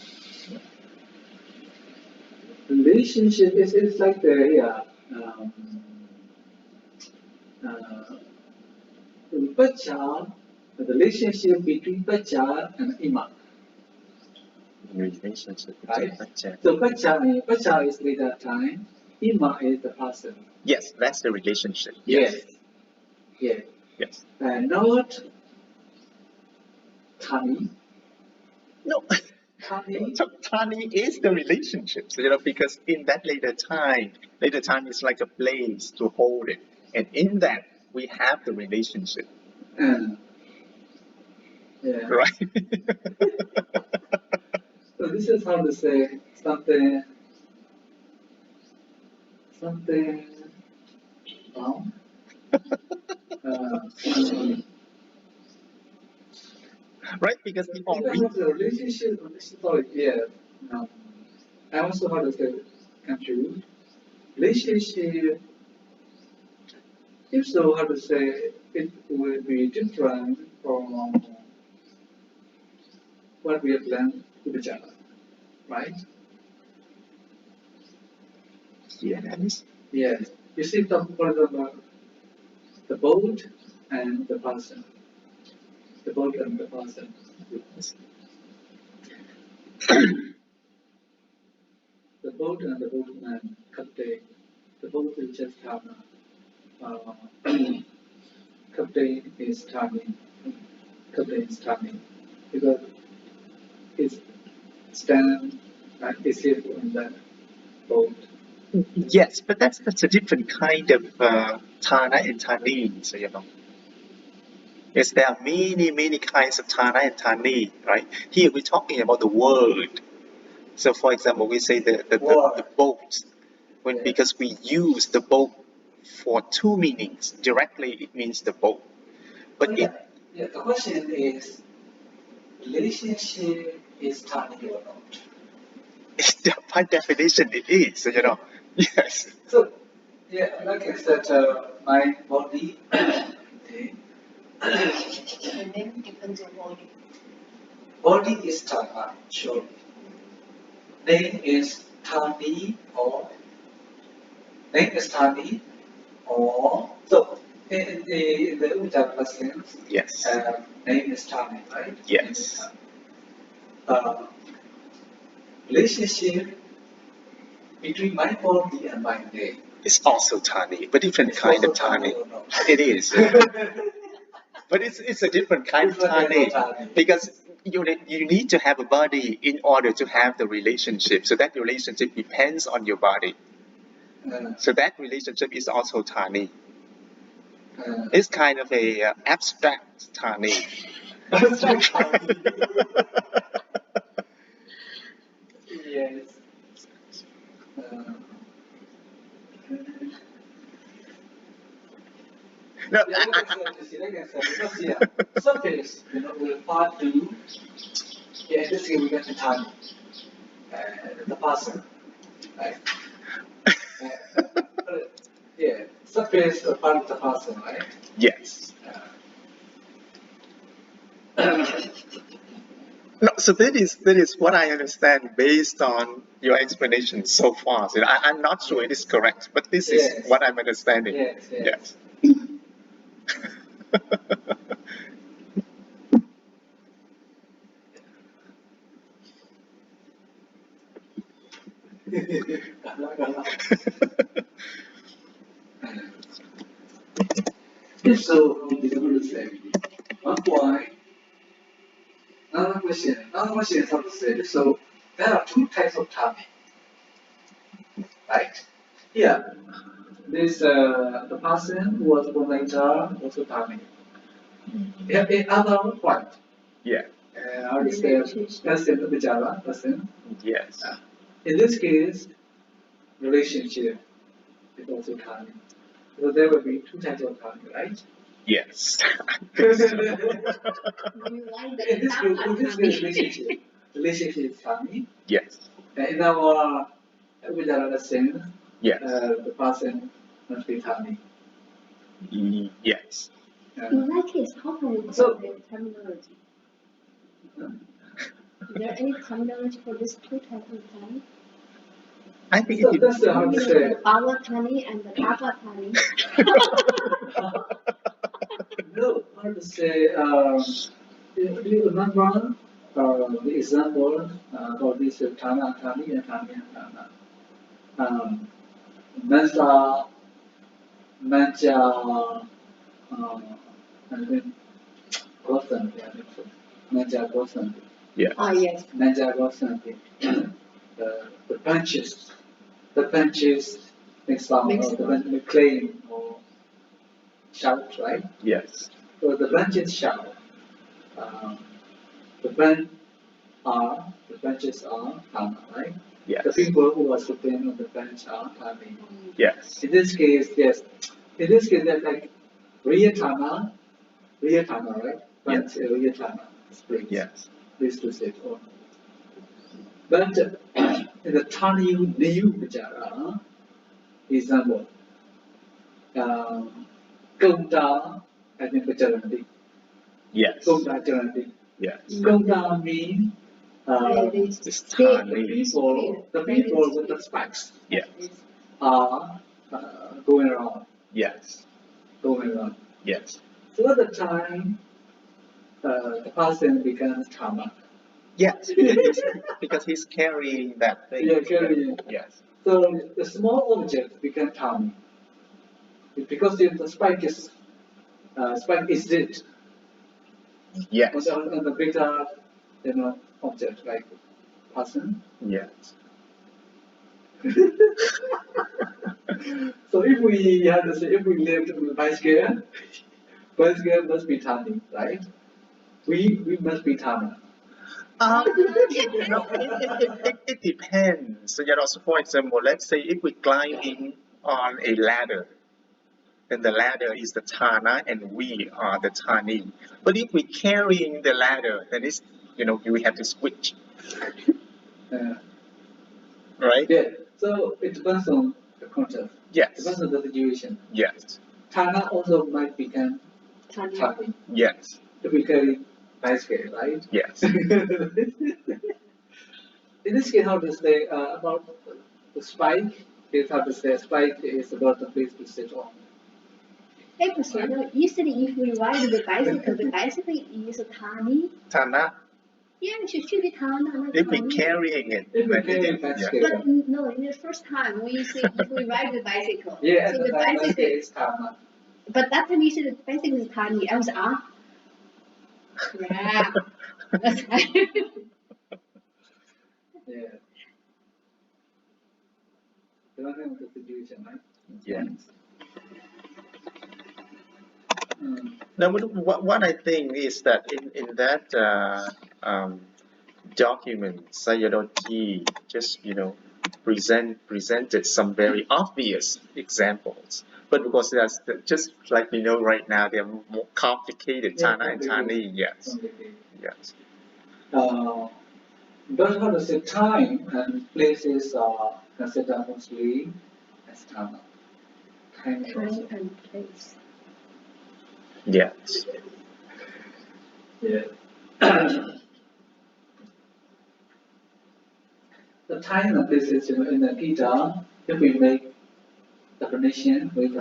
Speaker 1: Relationship is like the Pacha, the relationship between Pacha and Ima.
Speaker 2: Relationship
Speaker 1: Right?
Speaker 2: between Pacha.
Speaker 1: So Pacha is later time, Ima is the person.
Speaker 2: Yes, that's the relationship.
Speaker 1: Yes.
Speaker 2: Yes.
Speaker 1: Not Thani.
Speaker 2: No. Thani is the relationship, so, you know, because in that later time is like a place to hold it, and in that we have the relationship. Right?
Speaker 1: So this is how to say something wrong.
Speaker 2: Right, because the
Speaker 1: The relationship, I also how to say confused. Relationship, if so, how to say it will be different from what we have learned with each other, right?
Speaker 2: Yes.
Speaker 1: Yes. You see, for example, the boat and the person. The boat and the person. The boat and the boatman, captain. The boat is just Tana. Captain is Tani. Because it's stand and is here on the boat.
Speaker 2: Yes, but that's a different kind of Thana and Thani, so you know. Yes, there are many kinds of Thana and Thani, right? Here we're talking about the word. So, for example, we say the boat, because we use the boat for two meanings. Directly, it means the boat. But
Speaker 1: the question is, relationship is Thani or not?
Speaker 2: by definition, it is, you know. Yes.
Speaker 1: So, like I said, my body,
Speaker 3: And then depends on body.
Speaker 1: Body is Tana, surely. Name is Thani or so in the Ujjayi Muslims,
Speaker 2: Yes.
Speaker 1: Name is Thani, right?
Speaker 2: Yes.
Speaker 1: Relationship between my body and my name.
Speaker 2: It's also Thani, but different kind of Thani. It is. But it's a different kind of Thani, because you need to have a body in order to have the relationship. So that relationship depends on your body. So that relationship is also Thani. It's kind of a abstract Thani.
Speaker 1: Abstract Thani. Yes.
Speaker 2: No,
Speaker 1: Yeah, like I said, because yeah, surface, will part to, yeah, in this case we get the time, the person, right? Yeah, surface part of the person, right?
Speaker 2: yes. No, so that is what I understand based on your explanation so far. So I'm not sure it is correct, but this is
Speaker 1: Yes.
Speaker 2: what I'm understanding.
Speaker 1: Yes, yes.
Speaker 2: Yes.
Speaker 1: So, it is going to say, why? Another question is how to say this. So, there are two types of timing, right? Here, this the person who was born later also timing. In other point,
Speaker 2: Yeah.
Speaker 1: how to say person to Bijala person.
Speaker 2: Yes.
Speaker 1: In this case, relationship is also timing. So there will be two types of timing, right?
Speaker 2: Yes.
Speaker 3: You like
Speaker 1: In this case,
Speaker 3: the
Speaker 1: relationship is timing.
Speaker 2: Yes.
Speaker 1: In our Bijala sense,
Speaker 2: Yes.
Speaker 1: the person must be timing.
Speaker 2: Yes.
Speaker 3: In that case, how can we
Speaker 1: So-
Speaker 3: the terminology? Is there any terminology for this two types of time?
Speaker 2: I think
Speaker 1: So
Speaker 2: it
Speaker 1: that's how to say.
Speaker 3: The Avatani and the Avatani.
Speaker 1: No, how to say. Do you remember the example of this Tana, Tani, and Tani, and Tana? Manja, Manja, and then Gosan, Manja Gosan,
Speaker 2: Yes.
Speaker 3: Ah, yes.
Speaker 1: Manja Gosan, the punches, makes sound,
Speaker 3: Makes
Speaker 1: or the punch claim or shout, right?
Speaker 2: Yes.
Speaker 1: So the punches shout. The benches are Tama, right?
Speaker 2: Yes.
Speaker 1: The people who are sitting on the bench are Tami.
Speaker 2: Yes.
Speaker 1: In this case, yes. In this case, that's like real Tama, right? But real Tama, place.
Speaker 2: Yes.
Speaker 1: Place to sit on. But in the Tani Niyu Vijara, example, Gauda, I think Vijaranti.
Speaker 2: Yes.
Speaker 1: Gauda Jaranti.
Speaker 2: Yes.
Speaker 1: Gauda means
Speaker 2: It's
Speaker 1: the
Speaker 2: tiny.
Speaker 1: people with the spikes
Speaker 2: Yes.
Speaker 1: are going around.
Speaker 2: Yes.
Speaker 1: So at the time, the person becomes Tama.
Speaker 2: Yes. Because he's carrying that thing.
Speaker 1: Yeah, carrying.
Speaker 2: Yes.
Speaker 1: So the small object becomes Tama. Because the spike is it
Speaker 2: Yes.
Speaker 1: on the bigger object like person.
Speaker 2: Yes.
Speaker 1: So if we have to say if we live in the bicycle must be Tami, right? We must be Tama.
Speaker 2: It depends. So, for example, let's say if we're climbing on a ladder, then the ladder is the Tana and we are the Tani. But if we're carrying the ladder, then it's, we have to switch. Right?
Speaker 1: Yeah. So it depends on the context.
Speaker 2: Yes.
Speaker 1: Depends on the situation.
Speaker 2: Yes.
Speaker 1: Tana also might become
Speaker 3: Tani.
Speaker 1: Tami.
Speaker 2: Yes.
Speaker 1: If we carry bicycle, right?
Speaker 2: Yes.
Speaker 1: In this case, how to say about the spike is how to say spike is about the place to sit on.
Speaker 3: Hey, Priscilla, you said if we ride the bicycle is a Tani.
Speaker 2: Tana,
Speaker 3: Yeah, it should be Tana, not
Speaker 2: if we're
Speaker 3: Tani.
Speaker 2: carrying it,
Speaker 1: If we
Speaker 2: then
Speaker 1: carry
Speaker 2: it is.
Speaker 1: bicycle.
Speaker 2: Yeah.
Speaker 3: But no, in the first time we say if we ride the bicycle.
Speaker 1: Yeah,
Speaker 3: So
Speaker 1: the
Speaker 3: the bicycle.
Speaker 1: is Tama.
Speaker 3: But that time you said the bicycle is Tani. I was yeah.
Speaker 1: Yeah. Depending on the situation, right?
Speaker 2: Yes.
Speaker 1: Mm.
Speaker 2: Now, what I think is that in that document, Sayadaw just presented some very obvious examples But because that's just like we know right now, they're more complicated, Thana and Thani, yes. Yes.
Speaker 1: But how to say time and places are considered mostly as Thana. Time
Speaker 3: and place.
Speaker 1: Yes. Yeah. The time and places in the Gita, if we make definition with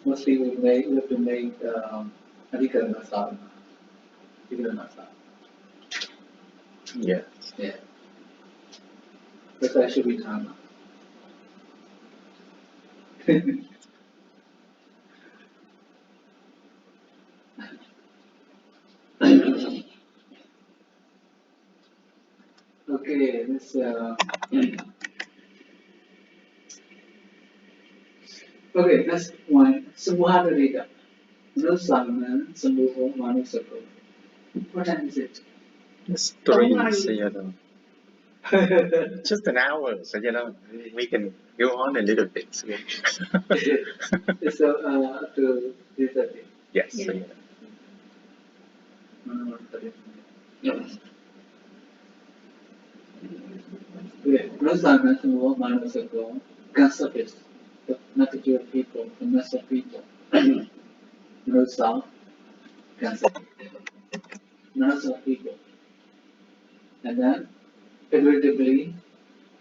Speaker 1: mostly we have to make Adhikarana sadhana.
Speaker 2: Yes.
Speaker 1: Yeah. But that should be Thana. Okay, this okay, that's one. Samuhadharika. No Simon, Samuho, Manusako. What time is it?
Speaker 2: It's 3, Sayadaw. Just an hour, so we can go on a little bit.
Speaker 1: It's up to 3:30.
Speaker 2: Yes.
Speaker 3: Yeah.
Speaker 1: Okay, no Simon, Samuho, Manusako. Conservative, the multitude of people, the mass of people. No South, conservative. Mass of people. And then, figuratively,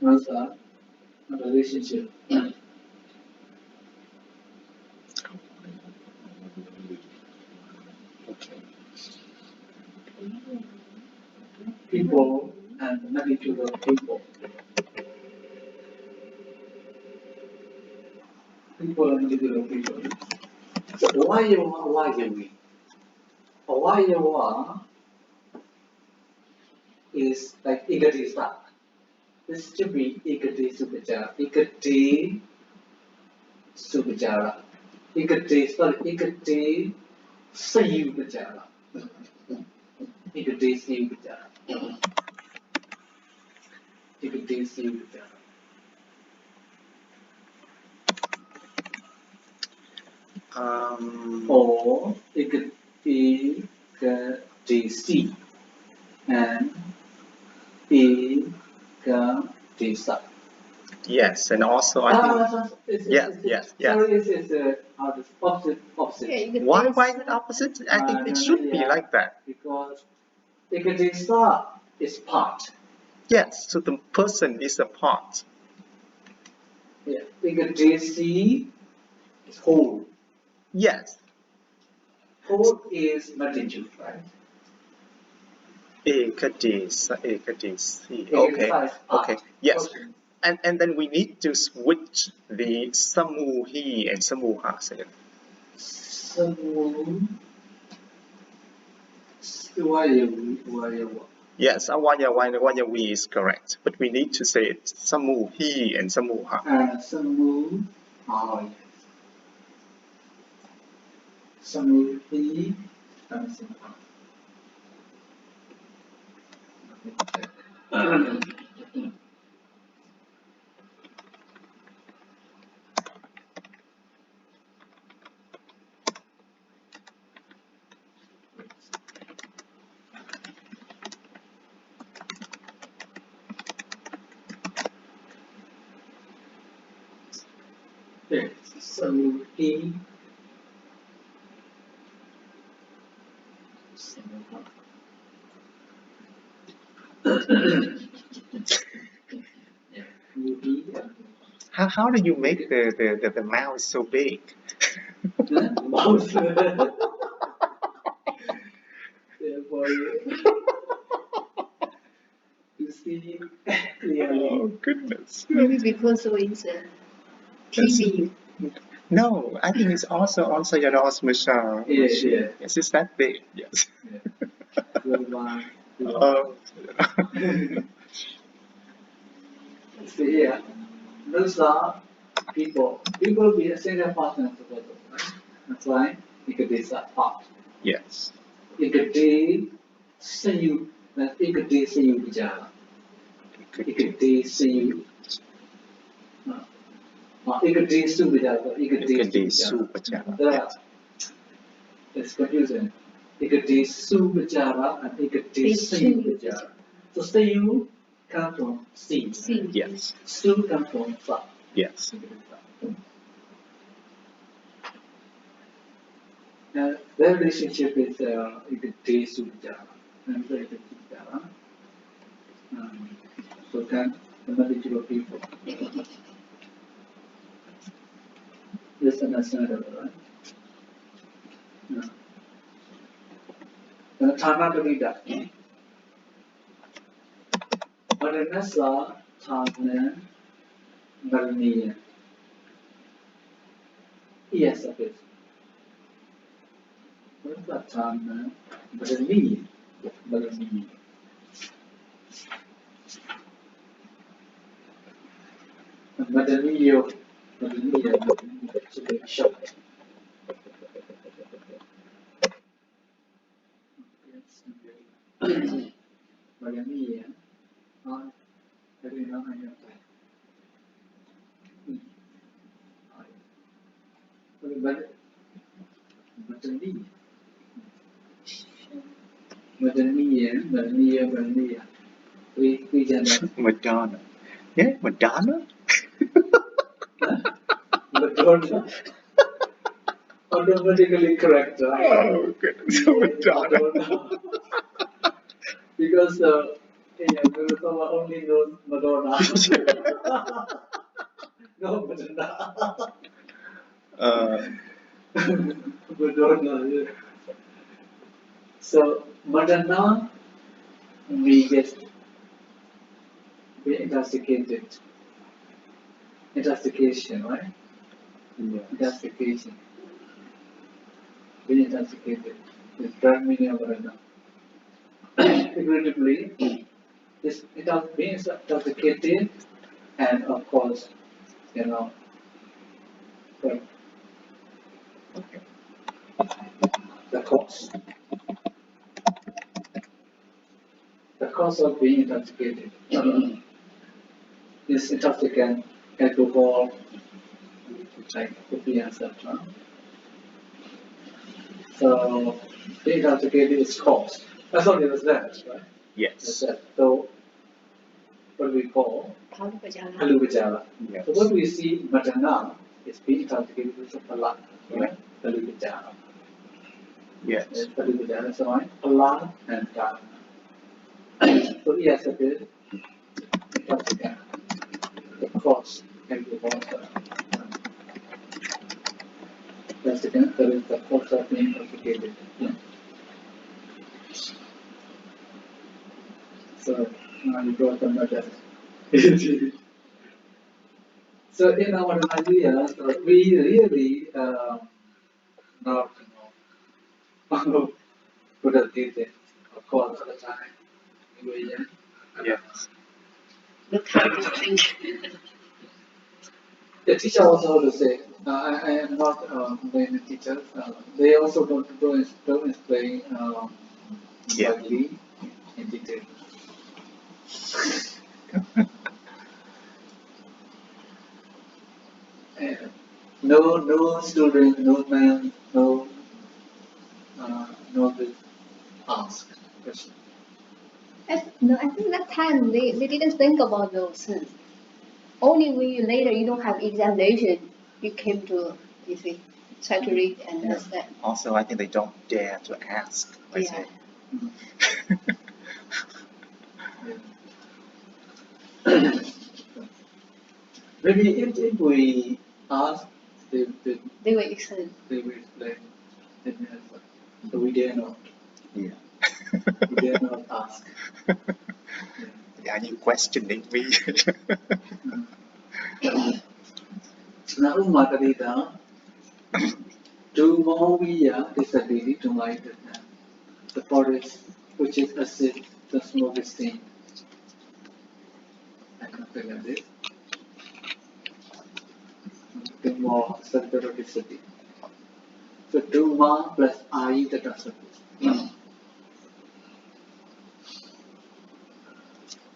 Speaker 1: mass of relationship. People and the magnitude of people. People and magnitude of people. So Avayawa is like Igati Sat. This should be Igati Supachara. Igati Supachara. Igati Sayupachara. Igati Sayupachara. Igati Sayupachara. Or Igati and Igati Sat.
Speaker 2: Yes, and also I think yes.
Speaker 1: Sorry, it's opposite.
Speaker 3: Yeah,
Speaker 2: Why is it opposite? I think it should be like that.
Speaker 1: Because Ikadesa is part.
Speaker 2: Yes, so the person is a part.
Speaker 1: Yeah, Ikadesi is whole.
Speaker 2: Yes.
Speaker 1: Whole is magnitude, right?
Speaker 2: Ekadesi. Okay. Yes. And then we need to switch the samuhi and samuha. Yes, avayavi is correct, but we need to say it samuhi and samuha.
Speaker 1: Samuhi and samuha. Okay, samuhi.
Speaker 2: How do you make the mouth so big?
Speaker 1: Mouse. For you see clearly.
Speaker 2: Oh goodness.
Speaker 3: Maybe because it's TV.
Speaker 2: No, I think it's also on Sayadaw's machine.
Speaker 1: Yeah.
Speaker 2: Yes, it's that big. Yes.
Speaker 1: See here, those are people. People will be a single partner together, right? That's why Ikadesa are part.
Speaker 2: Yes.
Speaker 1: Ikade Sayu, Ikade Sayu Vijara. Ikade Sayu. Ikati Supajara.
Speaker 2: Ikati Supajara.
Speaker 1: It's confusing. Ikati Supajara and Ikati Supajara. So Sayu comes from C.
Speaker 2: Yes.
Speaker 1: Su comes from Sa.
Speaker 2: Yes.
Speaker 1: Their relationship is Ikati Supajara. And Ikati Supajara. So can the knowledgeable people. This understandable, right? Taddhitakaṇḍa. Maranasa Thana Maraniya. Yes, of it. What is that Thana Maraniya? Maraniya. Maraniya. Maraniya. Short. Maraniya. Every now and then. Madaniya. We generate.
Speaker 2: Madonna. Yeah, Madonna?
Speaker 1: Madonna. Automatically correct.
Speaker 2: Oh, goodness. Madonna.
Speaker 1: Because Vivekananda only knows Madonna. No Madonna. Madonna. Yeah. So Madonna, we get intoxicated. Intoxication, right?
Speaker 2: Yes.
Speaker 1: Intoxication. Being intoxicated. It's drug meaning of Madonna. Figuratively, this being intoxicated, and of course, the cause. The cause of being intoxicated. This intoxicant, alcohol, like coffee and etc. So, being intoxicated is cause. That's what it was that, right?
Speaker 2: Yes.
Speaker 1: That. So, what we call Pāḷi.
Speaker 2: Yes.
Speaker 1: So, what we see Madana is being intoxicated with Pāḷi, right? Pāḷi.
Speaker 2: Yes.
Speaker 1: Pāļi. So, Pāḷi and Dharana. So, yes, it is intoxicant. The cause alcohol. That's the cause of being intoxicated. So now you got the matter. So in our idea, we really not know Buddha did it, of course, at the time.
Speaker 2: Yes.
Speaker 3: The time to think.
Speaker 1: The teacher also to say, I am not many teachers. They also don't explain Pāļi in detail. No student, no man, no will ask question.
Speaker 3: No, I think that time they didn't think about those things. Only when you later you don't have examination, you came to try to read and understand.
Speaker 2: Also, I think they don't dare to ask. I say.
Speaker 1: Maybe if we ask, they
Speaker 3: will explain.
Speaker 1: They will explain. So we dare not.
Speaker 2: Yeah.
Speaker 1: We dare not ask.
Speaker 2: Are you questioning me?
Speaker 1: Now, Taddhita, do more we disability to my the forest which is acid, the smoke is seen. I can figure this. Do more Saddhitakaṇḍa. So do more plus I that are surface.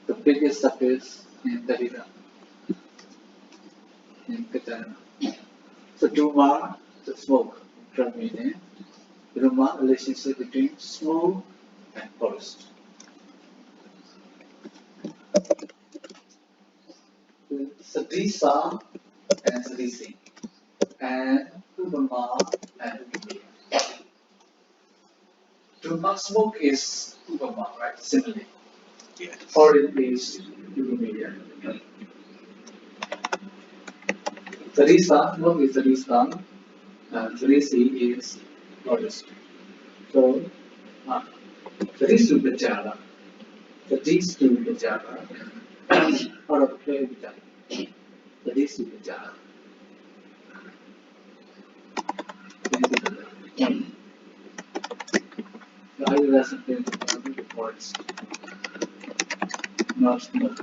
Speaker 1: The biggest surface in Taddhita. in Katana. So Duma, the smoke, drum meaning. Duma, relationship between smoke and forest. Sadisa and Sadisi. And Udama and Udamiya. Duma smoke is Udama, right? Similarly.
Speaker 2: Yes.
Speaker 1: Forest is Udamiya. Sadisa, smoke is Sadisa. Sadisi is forest. So, these two Vichara. So these two Vichara are of play Vichara. So these two Vichara. The idea is something the forest, not smoke.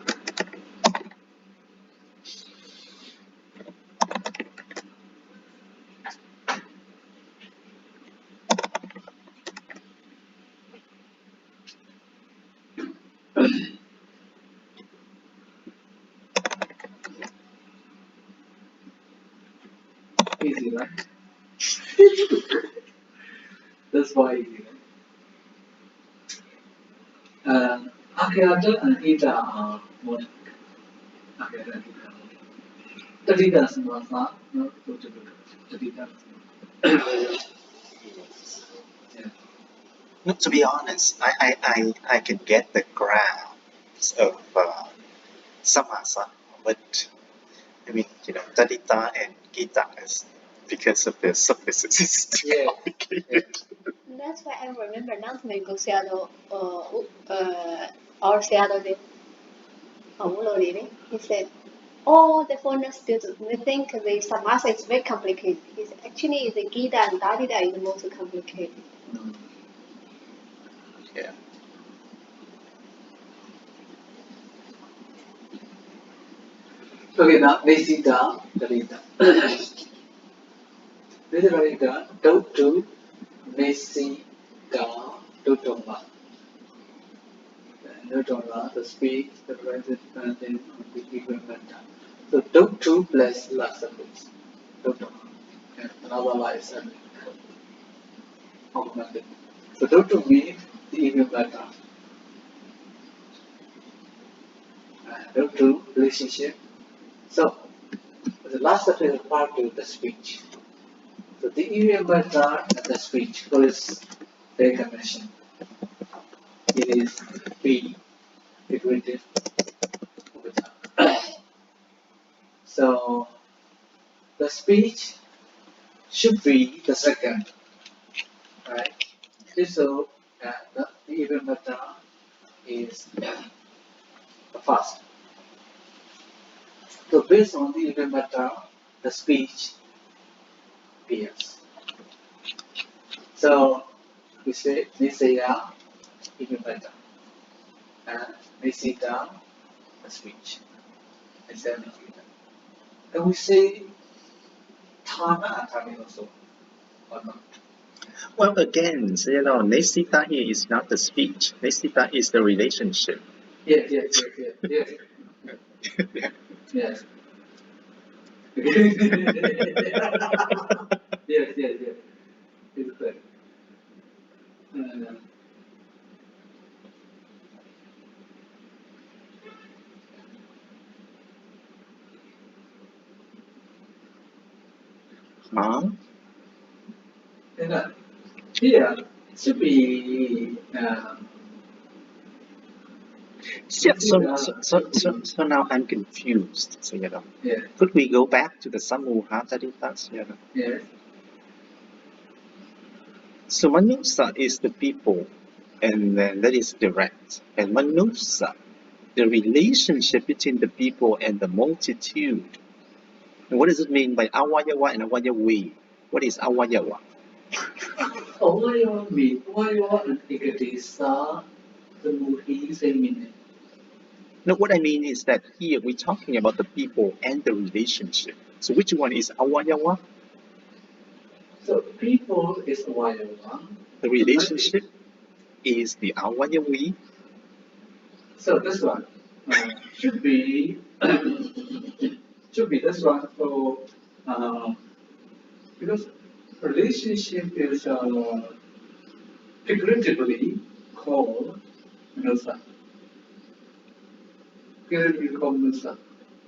Speaker 1: Easy, right? That's why easy. Akhyata and Ita are one. Akhyata and Ita are one. Taddhita is not totally. Taddhita is not.
Speaker 2: No, to be honest, I can get the grounds of samasa, but I mean, Taddhita and Gita is because of the suffixes. It's too complicated.
Speaker 3: That's why I remember announcement của Sayadaw, or Sayadaw did, he said, all the foreigner students, they think the samasa is very complicated. It's actually the Gita and Taddhita is the most complicated.
Speaker 2: Yeah.
Speaker 1: Okay, now Nesita, Taddhita. Nesita, Dotu, Nesita, Dotoma. Dotoma, the speech, the present, depending on the given matter. So Dotu plus last suffix, Dotoma. And another lies and augmented. So Dotu means the given matter. Dotu, relationship. So the last suffix is part to the speech. So the EVM matter and the speech is their connection. It is B, figurative. So the speech should be the second, right? So the EVM matter is the first. So based on the EVM matter, the speech appears. So we say Nisaya, EVM matter, and Nisita, the speech. And we say Thana and Thani also, or not?
Speaker 2: Well, again, Nesita here is not the speech. Nesita is the relationship.
Speaker 1: Yes. Yes. Yes. It's correct.
Speaker 2: Huh?
Speaker 1: And here it should be
Speaker 2: So now I'm confused.
Speaker 1: yeah.
Speaker 2: Could we go back to the Samuha Taddhitas?
Speaker 1: Yes.
Speaker 2: So Manusa is the people, and then that is direct. And Manusa, the relationship between the people and the multitude. And what does it mean by Avayawa and Avayavi? What is Avayawa?
Speaker 1: Avayawa and Ikatisa, the Muhi, same meaning.
Speaker 2: No, what I mean is that here we're talking about the people and the relationship. So which one is Avayawa?
Speaker 1: So people is Avayawa.
Speaker 2: The relationship is the Avayavi.
Speaker 1: So this one should be Should be, that's right. So, because relationship is figuratively called Nusa. Figuratively called Nusa.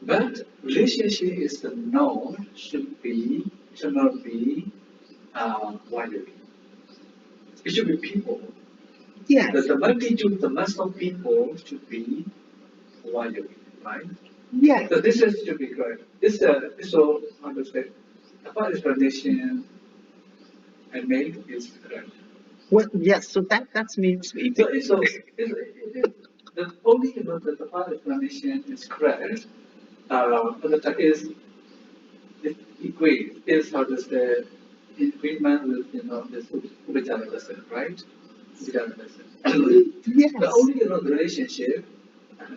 Speaker 1: But relationship is the node should not be widening. It should be people.
Speaker 2: Yes.
Speaker 1: The magnitude, the mass of people should be widening, right?
Speaker 2: Yes.
Speaker 1: So this is should be correct. This so understand. About explanation I made is correct.
Speaker 2: Well, yes. So that means if
Speaker 1: The only the part explanation is correct. But the is equate is how does the in agreement with this Ubijana lesson, right? Ubijana lesson.
Speaker 2: yes.
Speaker 1: The only the relationship,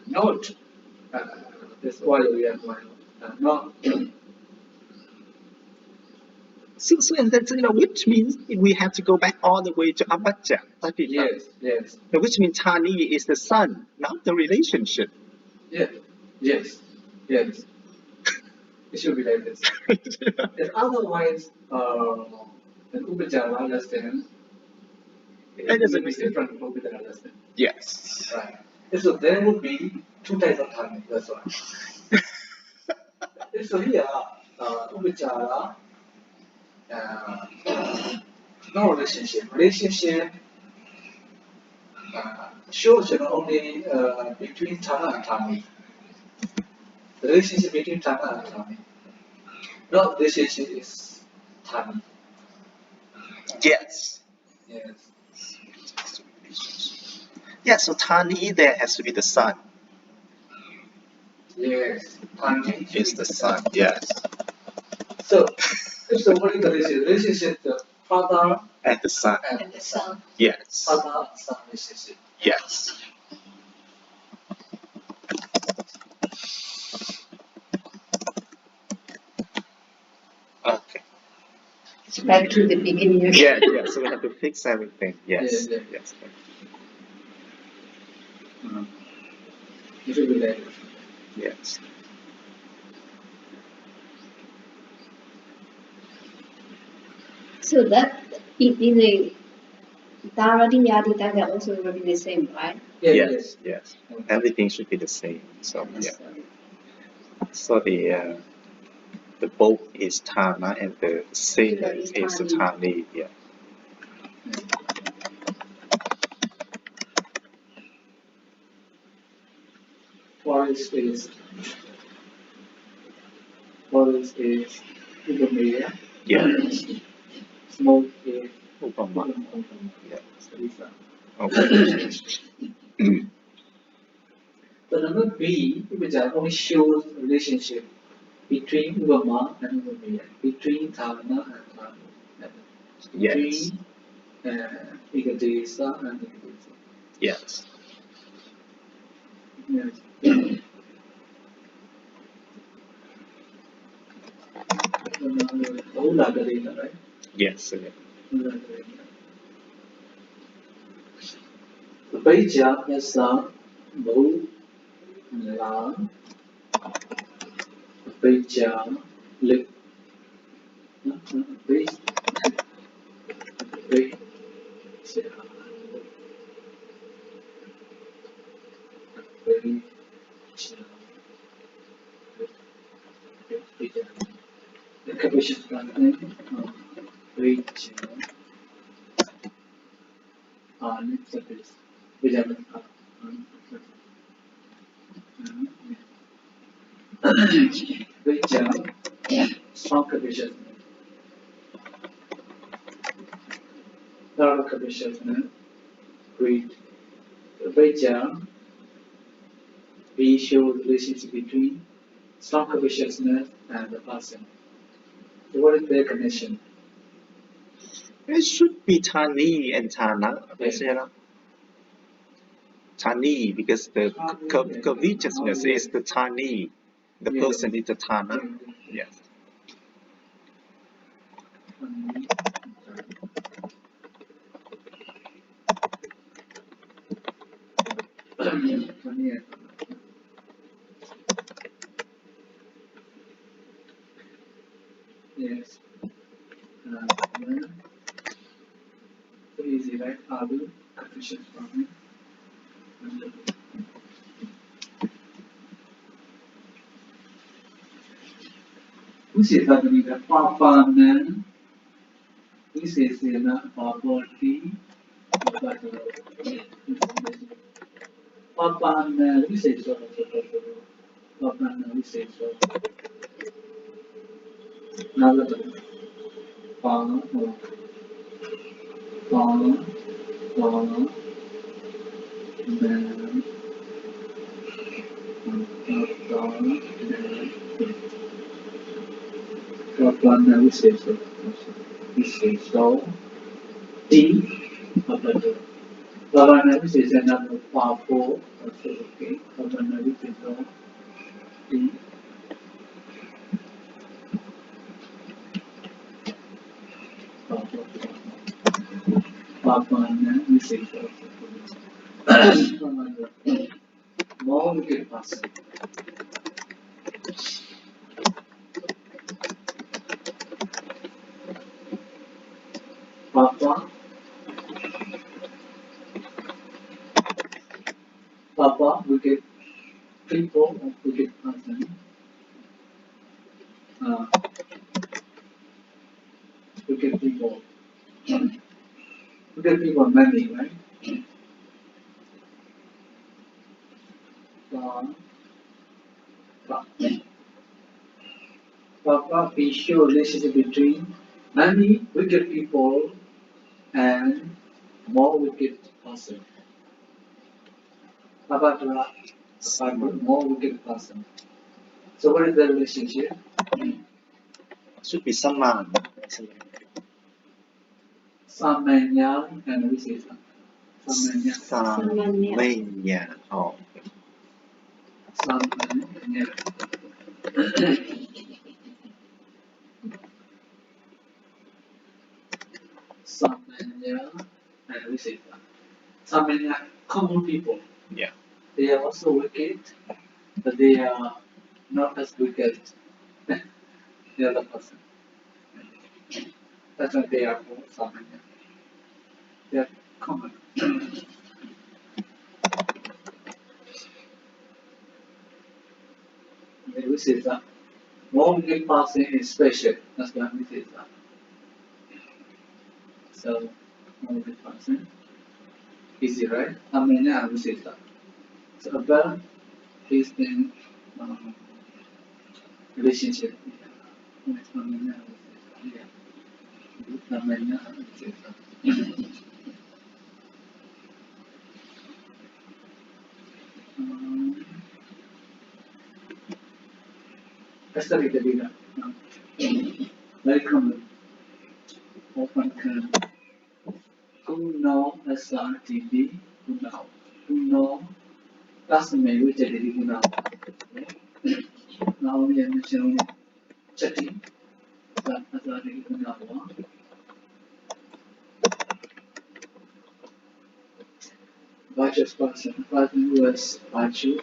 Speaker 1: not this while we are not.
Speaker 2: So and that's which means we have to go back all the way to Abhajja.
Speaker 1: Yes, yes.
Speaker 2: Which means Tani is the son, not the relationship.
Speaker 1: Yes, yes, yes. It should be like this. If otherwise, an Ubijana lesson, it will be different from Ubijana lesson.
Speaker 2: Yes.
Speaker 1: Right. So there would be two types of Tani. That's why. So here, Ubijana, no relationship. Relationship shows only between Tana and Tani. The relationship between Tana and Tani. No relationship is Tani.
Speaker 2: Yes.
Speaker 1: Yes.
Speaker 2: Yes. So Tani there has to be the son.
Speaker 1: Yes. Tani
Speaker 2: Is the son. Yes.
Speaker 1: So what is the relationship? Relationship the father
Speaker 2: And the son.
Speaker 1: and the son.
Speaker 2: Yes.
Speaker 1: Father and son relationship.
Speaker 2: Yes. Okay.
Speaker 3: Back to the beginning again.
Speaker 2: Yeah. So we have to fix everything. Yes.
Speaker 1: Yeah.
Speaker 2: Yes.
Speaker 1: It should be like this.
Speaker 2: Yes.
Speaker 3: So that in the Taddhitakaṇḍa also will be the same, right?
Speaker 2: Yes. Everything should be the same. So yeah. So the boat is Tana and the sailor is the Tani. Yeah.
Speaker 1: Forest is Ubamaya.
Speaker 2: Yes.
Speaker 1: Smoke is
Speaker 2: Upama.
Speaker 1: Lisa.
Speaker 2: Okay.
Speaker 1: The number B, which only shows relationship between Ubama and Ubamaya, between Tana and Tana,
Speaker 2: Yes.
Speaker 1: between Igadesa and Igadesa.
Speaker 2: Yes.
Speaker 1: Yes. Ulagarina, right?
Speaker 2: Yes.
Speaker 1: The Beja is Bhu La Beja Lip Beja the commission plan Beja next is Beja Beja strong commission Dark commission great Beja we show the relationship between strong consciousness and the person. So what is their connection?
Speaker 2: It should be Tani and Tana. Tani, because the covetousness is the Tani. The person is the Tana. Yes.
Speaker 1: easy, right? Other coefficients from it. Visetagnika Papana Visesena Papati Papana Viseso Papana Viseso Another Pana Pana Pana then Papana Viseso Viseso D Papana Papana Viseso another Papo okay Papana Viseso D Papana Viseso more wicked person. Papa wicked people or wicked person. Wicked people. Wicked people are many, right? Papa, be sure relationship between many wicked people and more wicked person. Papa, more wicked person. So what is the relationship?
Speaker 2: Should be Saman.
Speaker 1: Samanya and Visesa. Samanya.
Speaker 2: Samanya. Oh.
Speaker 1: Samanya. Samanya and Visesa. Samanya, common people.
Speaker 2: Yeah.
Speaker 1: They are also wicked, but they are not as wicked as the other person. That's why they are called Samanya. They are common. Visesa. More wicked person is special. That's why Visesa. So, more wicked person. Easy, right? Samanya and Visesa. So, about his then relationship. Samanya and Visesa. Yeah. Samanya and Visesa. Study the data. Very common. Open can. Kuno SRTD. Kuno. Kuno. That's the main which I did Kuno. Now we are mentioning chatting. That's SRTD Kuno. Virtuous person. Person who has virtue,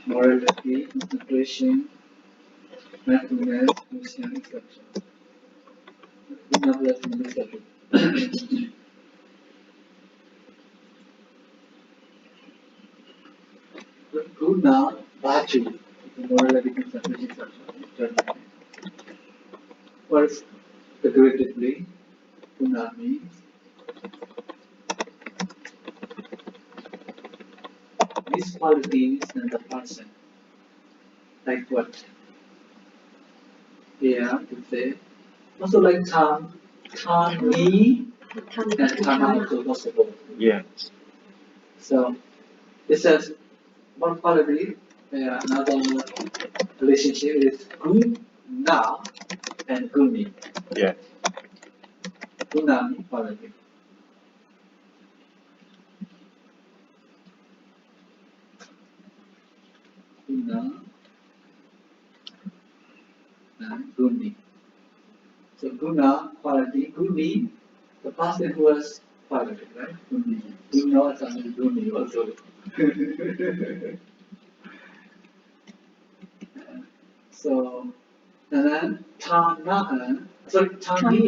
Speaker 1: morality, concentration, mindfulness, wisdom, etc. Another thing is that Guna, virtue, morality, concentration, etc. First, figuratively, Guna means these qualities in the person. Like what? Yeah, to say. Also like Tani and Tana also possible.
Speaker 2: Yeah.
Speaker 1: So this says one quality, another relationship is Guna and Guni.
Speaker 2: Yeah.
Speaker 1: Guna quality. Guna and Guni. So Guna quality, Guni, the person who has quality, right? Guni. Guna is only Guni also. So and then Tani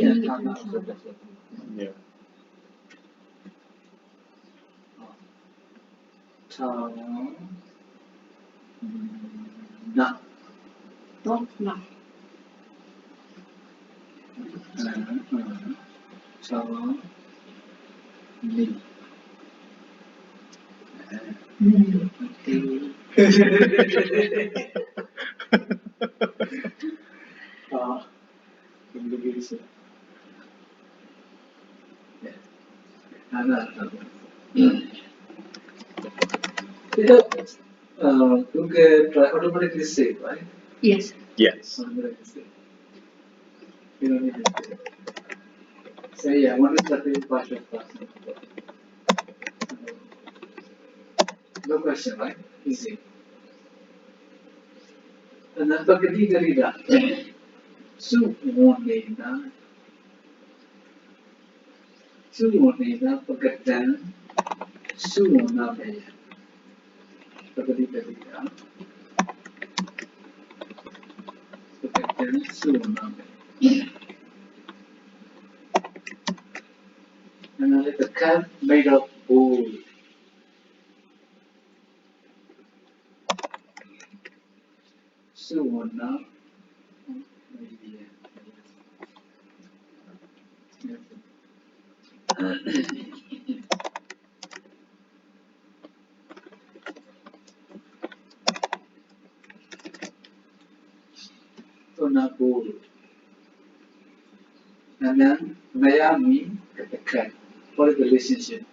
Speaker 1: and Tana also possible.
Speaker 2: Yeah.
Speaker 1: Na.
Speaker 3: Not now.
Speaker 1: Ni. Complication. Yes. You can automatically save, right?
Speaker 3: Yes.
Speaker 2: Yes.
Speaker 1: Automatically save. You don't need to save. So yeah, one is the partial person. No question, right? Easy. And then pagkati garida. Su monena. Su monena pagkatan. Su monena. Pagkati garida. Pagkatan su monena. And then the cat made of gold. Su monena. So not gold. And then Naya means the cat. What is the relationship?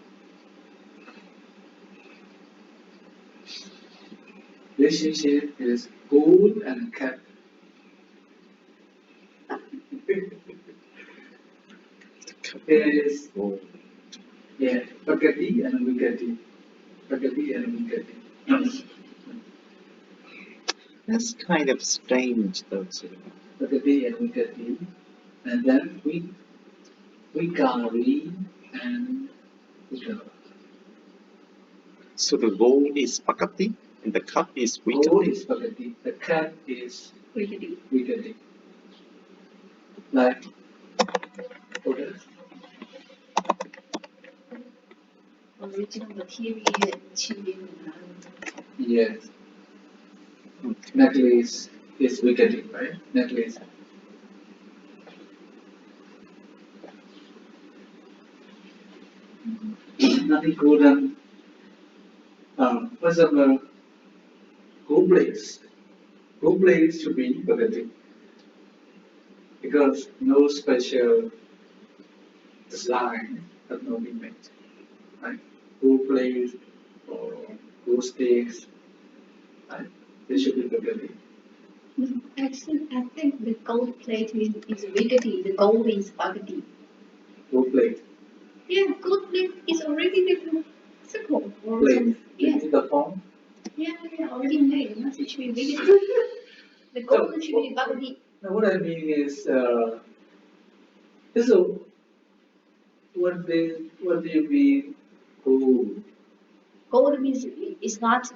Speaker 1: Relationship is gold and cat. It is Pagati and Vikati. Pagati and Vikati.
Speaker 2: That's kind of strange, though.
Speaker 1: Pagati and Vikati. And then Vikari and Vikara.
Speaker 2: So the goal is Pakati and the cup is
Speaker 1: Gold
Speaker 2: Vikati.
Speaker 1: is Pagati. The cat is
Speaker 3: Vikati.
Speaker 1: Vikati. Like, okay.
Speaker 3: Original material changing.
Speaker 1: Yes. Necklace is Vikati, right? Necklace. Nothing golden. For example, gold plates. Gold plates should be Pagati. Because no special design has not been made. Right? Gold plates or gold sticks, right? They should be Pagati.
Speaker 3: Actually, I think the gold plate is Vikati. The gold is Bhagati.
Speaker 1: Gold plate.
Speaker 3: Yeah, gold plate is already the circle or
Speaker 1: Plate.
Speaker 3: something. Yes.
Speaker 1: In the form.
Speaker 3: Yeah, already made. Must it should be Vikati. The gold should be Bhagati.
Speaker 1: Now what I mean is, so what do you mean gold?
Speaker 3: Gold means it's not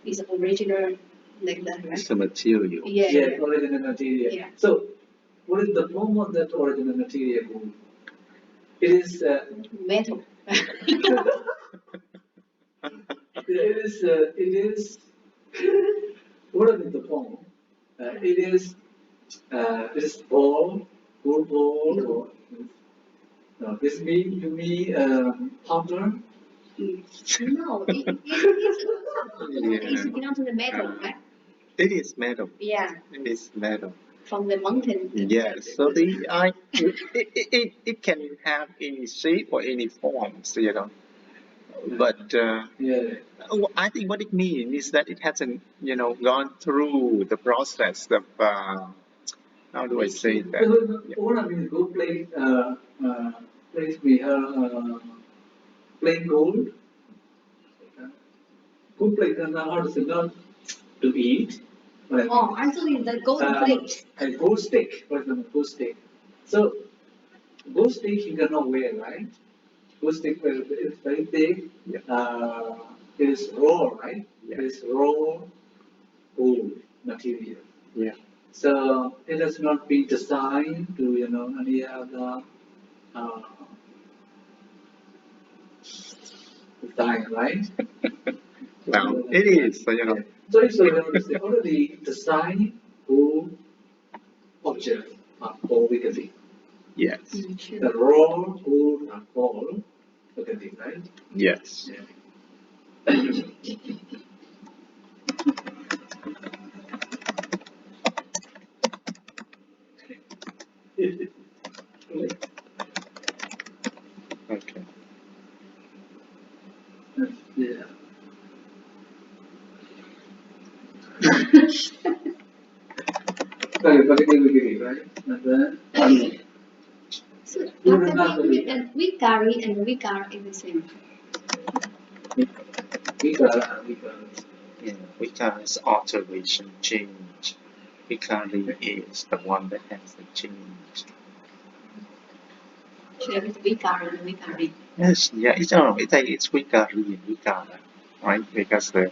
Speaker 3: is original like that, right?
Speaker 2: It's a material.
Speaker 3: Yeah.
Speaker 1: Yes, original material.
Speaker 3: Yeah.
Speaker 1: So, what is the form of that original material gold? It is.
Speaker 3: Metal.
Speaker 1: It is. What is the form? It is ball, gold ball,
Speaker 3: No.
Speaker 1: or no. This mean you mean powder?
Speaker 3: No, it's belongs to the metal, right?
Speaker 2: It is metal.
Speaker 3: Yeah,
Speaker 2: It is metal.
Speaker 3: from the mountain.
Speaker 2: Yes. So it can have any shape or any forms, But
Speaker 1: Yeah.
Speaker 2: I think what it means is that it hasn't, gone through the process of how do I say that? Yeah.
Speaker 1: What I mean, gold plate. Plate we have plain gold. Gold plate is not hard to eat. But
Speaker 3: Oh, actually, the gold plate.
Speaker 1: a gold stick, for example, gold stick. So gold stick you cannot wear, right? Gold stick is very thick.
Speaker 2: Yeah.
Speaker 1: It is raw, right?
Speaker 2: Yeah.
Speaker 1: It is raw gold material.
Speaker 2: Yeah.
Speaker 1: So it has not been designed to any other design, right?
Speaker 2: Well, it is. So,
Speaker 1: Yeah. So if you have already the sign or object are all negative.
Speaker 2: yes.
Speaker 1: The role or are all negative, right?
Speaker 2: Yes.
Speaker 1: Yeah.
Speaker 2: Okay.
Speaker 1: Yeah. Okay, begini, right? And then
Speaker 3: So Bhakti and Vikari and Vikara is the same.
Speaker 1: Vikara.
Speaker 2: Yeah. Vikara is alteration, change. Vikari is the one that has the change.
Speaker 3: Should have Vikara and Vikari.
Speaker 2: Yes, yeah, it's Vikari and Vikara, right? Because the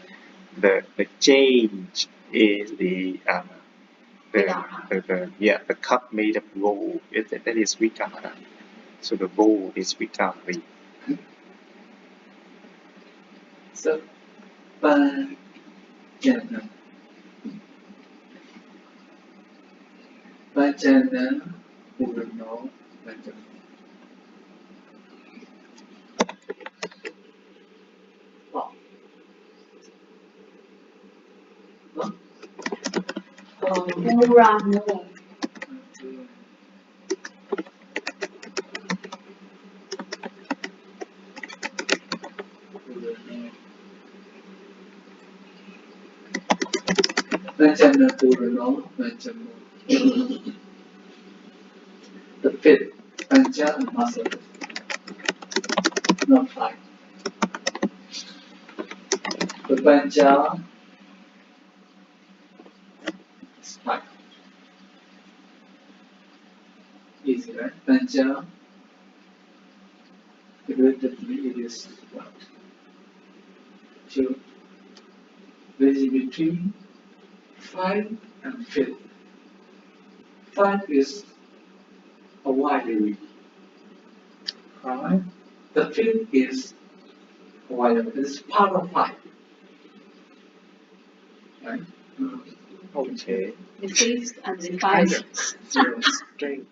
Speaker 2: change is the cup made of gold. That is Vikara. So the gold is Vikari.
Speaker 1: So, Pajana. Pajana, Purno, Pajana. Oh.
Speaker 3: Murano.
Speaker 1: Pajana, Purno, Pajana. The fifth, Panja and muscle, not five. The Panja is five. Easy, right? Panja, figuratively, it is what? Two. This is between five and fifth. Five is a wide area. Alright? The fifth is a wide area. It's part of five. Right?
Speaker 2: Okay.
Speaker 3: The fifth and the
Speaker 2: Kind
Speaker 3: five.
Speaker 2: of strange.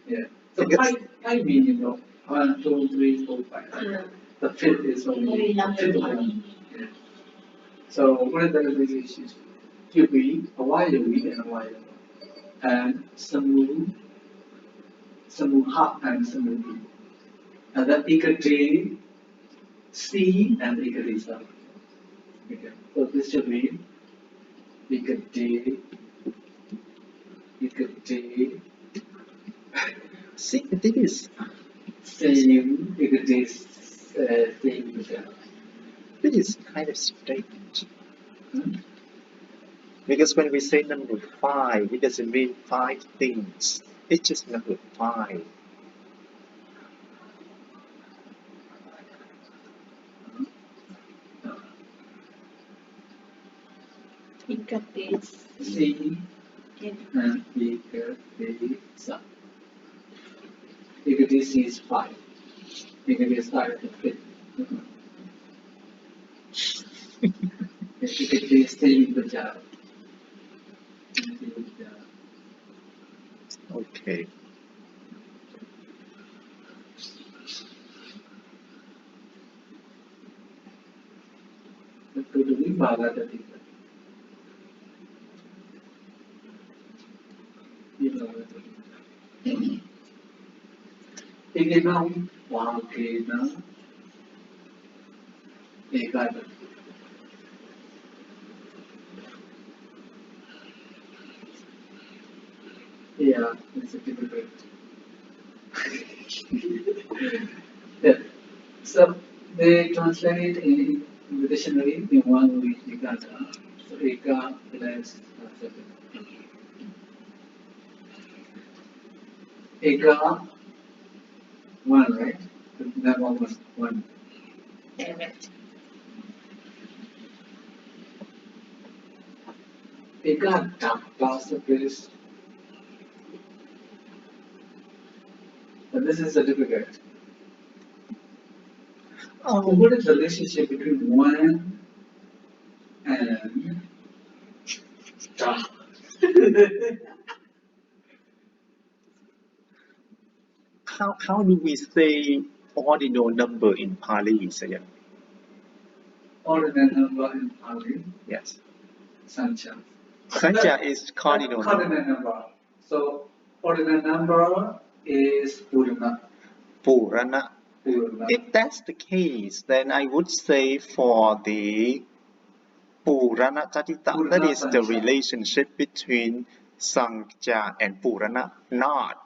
Speaker 1: Yeah. So five means, 1, 2, 3, 4, 5. The fifth is only fifth one. Yeah. So what are the relations? To be a wide area and a wide area. And Samuha and Samuhi. And then Ikati C and Ikati Sa. Okay. So this should be Ikati.
Speaker 2: See, it is.
Speaker 1: Same Ikati same.
Speaker 2: It is kind of strange.
Speaker 1: Hmm?
Speaker 2: Because when we say number 5, it doesn't mean 5 things. It's just number 5.
Speaker 3: Ikatis.
Speaker 1: C and Ikati Sa. Ikati C is 5. Ikati Sa is the fifth. Ikati stay in the jar.
Speaker 2: Okay.
Speaker 1: To do Bhaga Taddhita. Ikinam Vakena Ekada. Yeah, it's a difficult. Yeah. So they translate in the dictionary in one way Ekada. So Eka plus Eka one, right? That one was one.
Speaker 3: Correct.
Speaker 1: Ekada plus the place. And this is a difficult. So what is the relationship between one
Speaker 2: How do we say ordinal number in Pāļi, Sayadaw?
Speaker 1: Ordinal number in Pāļi.
Speaker 2: Yes.
Speaker 1: Sancha.
Speaker 2: Sancha is cardinal number.
Speaker 1: Cardinal number. So ordinal number is Purana.
Speaker 2: Purana.
Speaker 1: Purana.
Speaker 2: If that's the case, then I would say for the Purana Taddhita, that is the relationship between Sancha and Purana, not,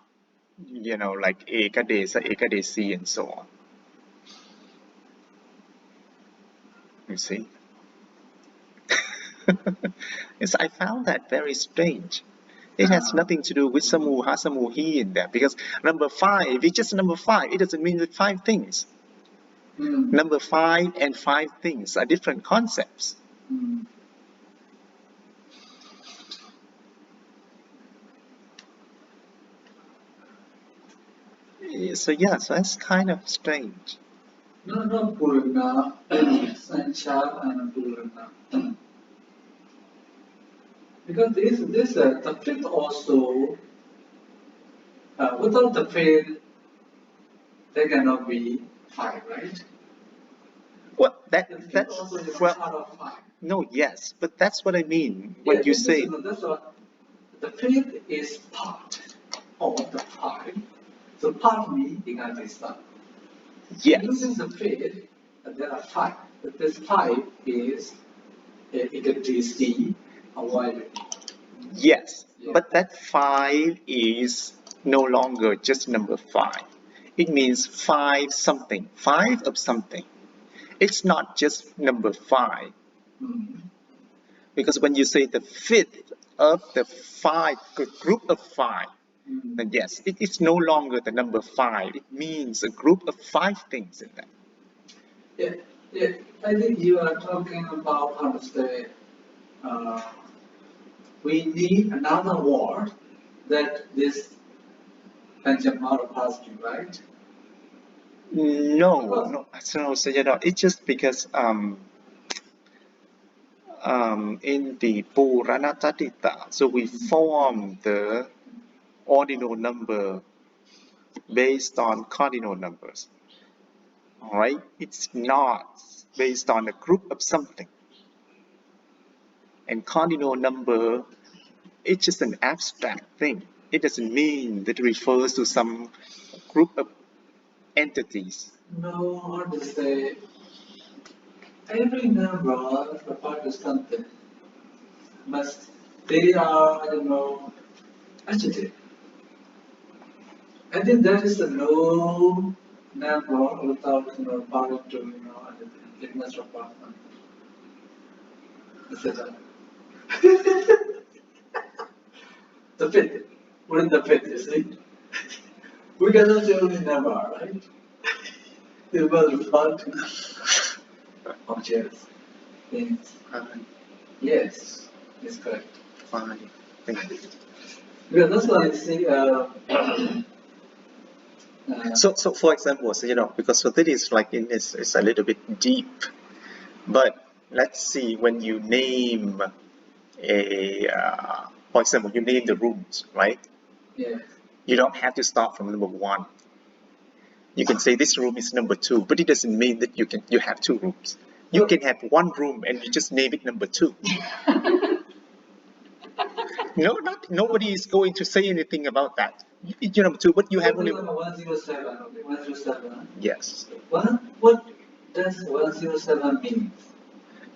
Speaker 2: like Ekadesa, Ekadesi, and so on. You see? Yes, I found that very strange. It has nothing to do with Samuha, Samuhi in there, because number 5 is just number 5. It doesn't mean that 5 things. Number 5 and 5 things are different concepts. So yes, that's kind of strange.
Speaker 1: No, Purana, Sancha and Purana. Because this the fifth also, without the fifth, there cannot be 5, right?
Speaker 2: Well, that's
Speaker 1: also is
Speaker 2: well,
Speaker 1: part of 5.
Speaker 2: no, yes, but that's what I mean when you say
Speaker 1: That's what, the fifth is part of the 5. So part means Ekadesa.
Speaker 2: yes.
Speaker 1: Using the fifth, there are 5. But this 5 is Ekadesi, avoided.
Speaker 2: Yes,
Speaker 1: Yeah.
Speaker 2: but that 5 is no longer just number 5. It means 5 something, 5 of something. It's not just number 5. Because when you say the fifth of the 5, group of 5, then yes, it is no longer the number 5. It means a group of 5 things in that.
Speaker 1: Yeah. I think you are talking about how to say, we need another word that this Panchamara passed you, right?
Speaker 2: No, Sayadaw. It's just because in the Purana Taddhita, so we form the ordinal number based on cardinal numbers. Alright? It's not based on a group of something. And cardinal number, it's just an abstract thing. It doesn't mean that it refers to some group of entities.
Speaker 1: No, how to say, every number is a part of something. But they are, I don't know, adjective. I think there is no number without, part to, anything. It must have part. Etc. The fifth. What is the fifth, you see? We cannot say only number, right? It was referred to objects, things. Yes, it's correct.
Speaker 2: Fine. Thank you.
Speaker 1: Because that's why I say,
Speaker 2: So for example, because so that is like it's a little bit deep, but let's see when you name for example, you name the rooms, right?
Speaker 1: yeah.
Speaker 2: You don't have to start from number 1. You can say this room is number 2, but it doesn't mean that you have 2 rooms. You can have 1 room and you just name it number 2. Nobody is going to say anything about that. You're number 2, but you have only
Speaker 1: 107. Okay, 107.
Speaker 2: Yes.
Speaker 1: What does 107 mean?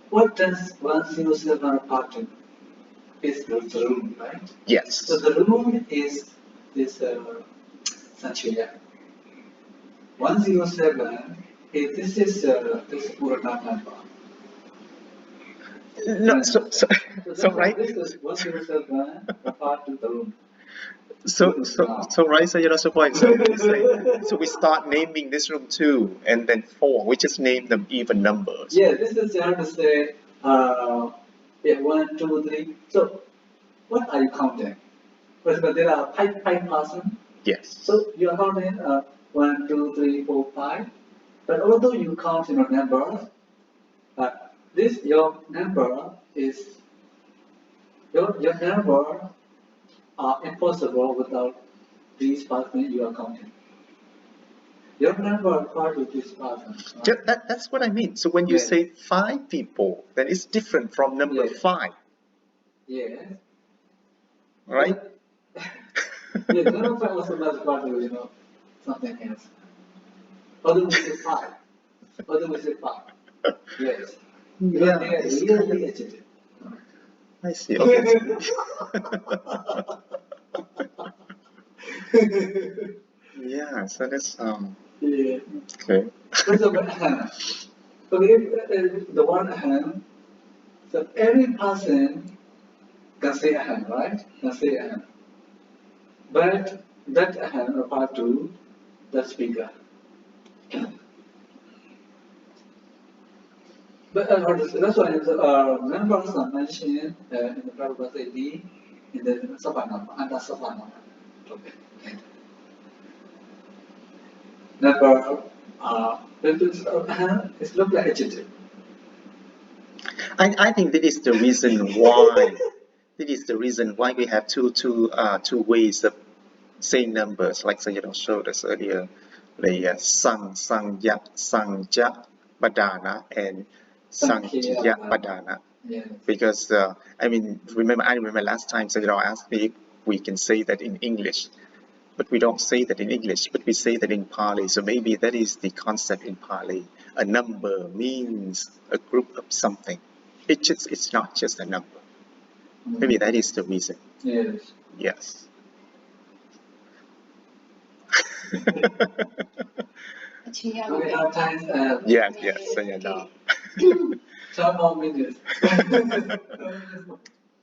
Speaker 1: What does 107 pattern? Is the room, right?
Speaker 2: Yes.
Speaker 1: So the room is this Sanchaya. 107 is this Purana number.
Speaker 2: No, so right.
Speaker 1: This is 107 part to the room.
Speaker 2: So right, so for example, we say, so we start naming this room 2 and then 4. We just name them even numbers.
Speaker 1: Yeah, this is you have to say 1, 2, 3. So what are you counting? For example, there are five persons.
Speaker 2: Yes.
Speaker 1: So you are counting 1, 2, 3, 4, 5. But although you count number, this your number is your number are impossible without these persons you are counting. Your number are part of this person. Right?
Speaker 2: That's what I mean. So when you say 5 people, then it's different from number 5.
Speaker 1: Yes.
Speaker 2: Right?
Speaker 1: Yeah, number 5 also does part of, something else. Other we say 5. Other we say 5. Yes.
Speaker 2: Yeah,
Speaker 1: They are
Speaker 2: it's
Speaker 1: really agitated.
Speaker 2: I see. Okay. Yeah, so that's
Speaker 1: Yeah.
Speaker 2: okay.
Speaker 1: That's the one hand. Okay, the one hand. So every person can say a hand, right? Can say a hand. But that hand refers to the speaker. But that's why members are mentioned in the Padarūpasiddhi in the Sapanama, under Sapanama. Okay. Number, it's look like adjective.
Speaker 2: I think that is the reason why. That is the reason why we have two ways of saying numbers, like Sayadaw showed us earlier, the Sangya Padana and Sangya Padana.
Speaker 1: Yes.
Speaker 2: Because I remember last time Sayadaw asked me if we can say that in English, but we don't say that in English, but we say that in Pāļi. So maybe that is the concept in Pāļi. A number means a group of something. It's not just a number. Maybe that is the reason.
Speaker 1: Yes.
Speaker 2: Yes.
Speaker 1: We have time.
Speaker 2: Yes, Sayadaw.
Speaker 1: 12 more minutes.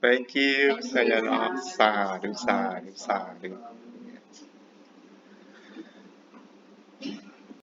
Speaker 2: Thank you, Sayadaw. Sadhu.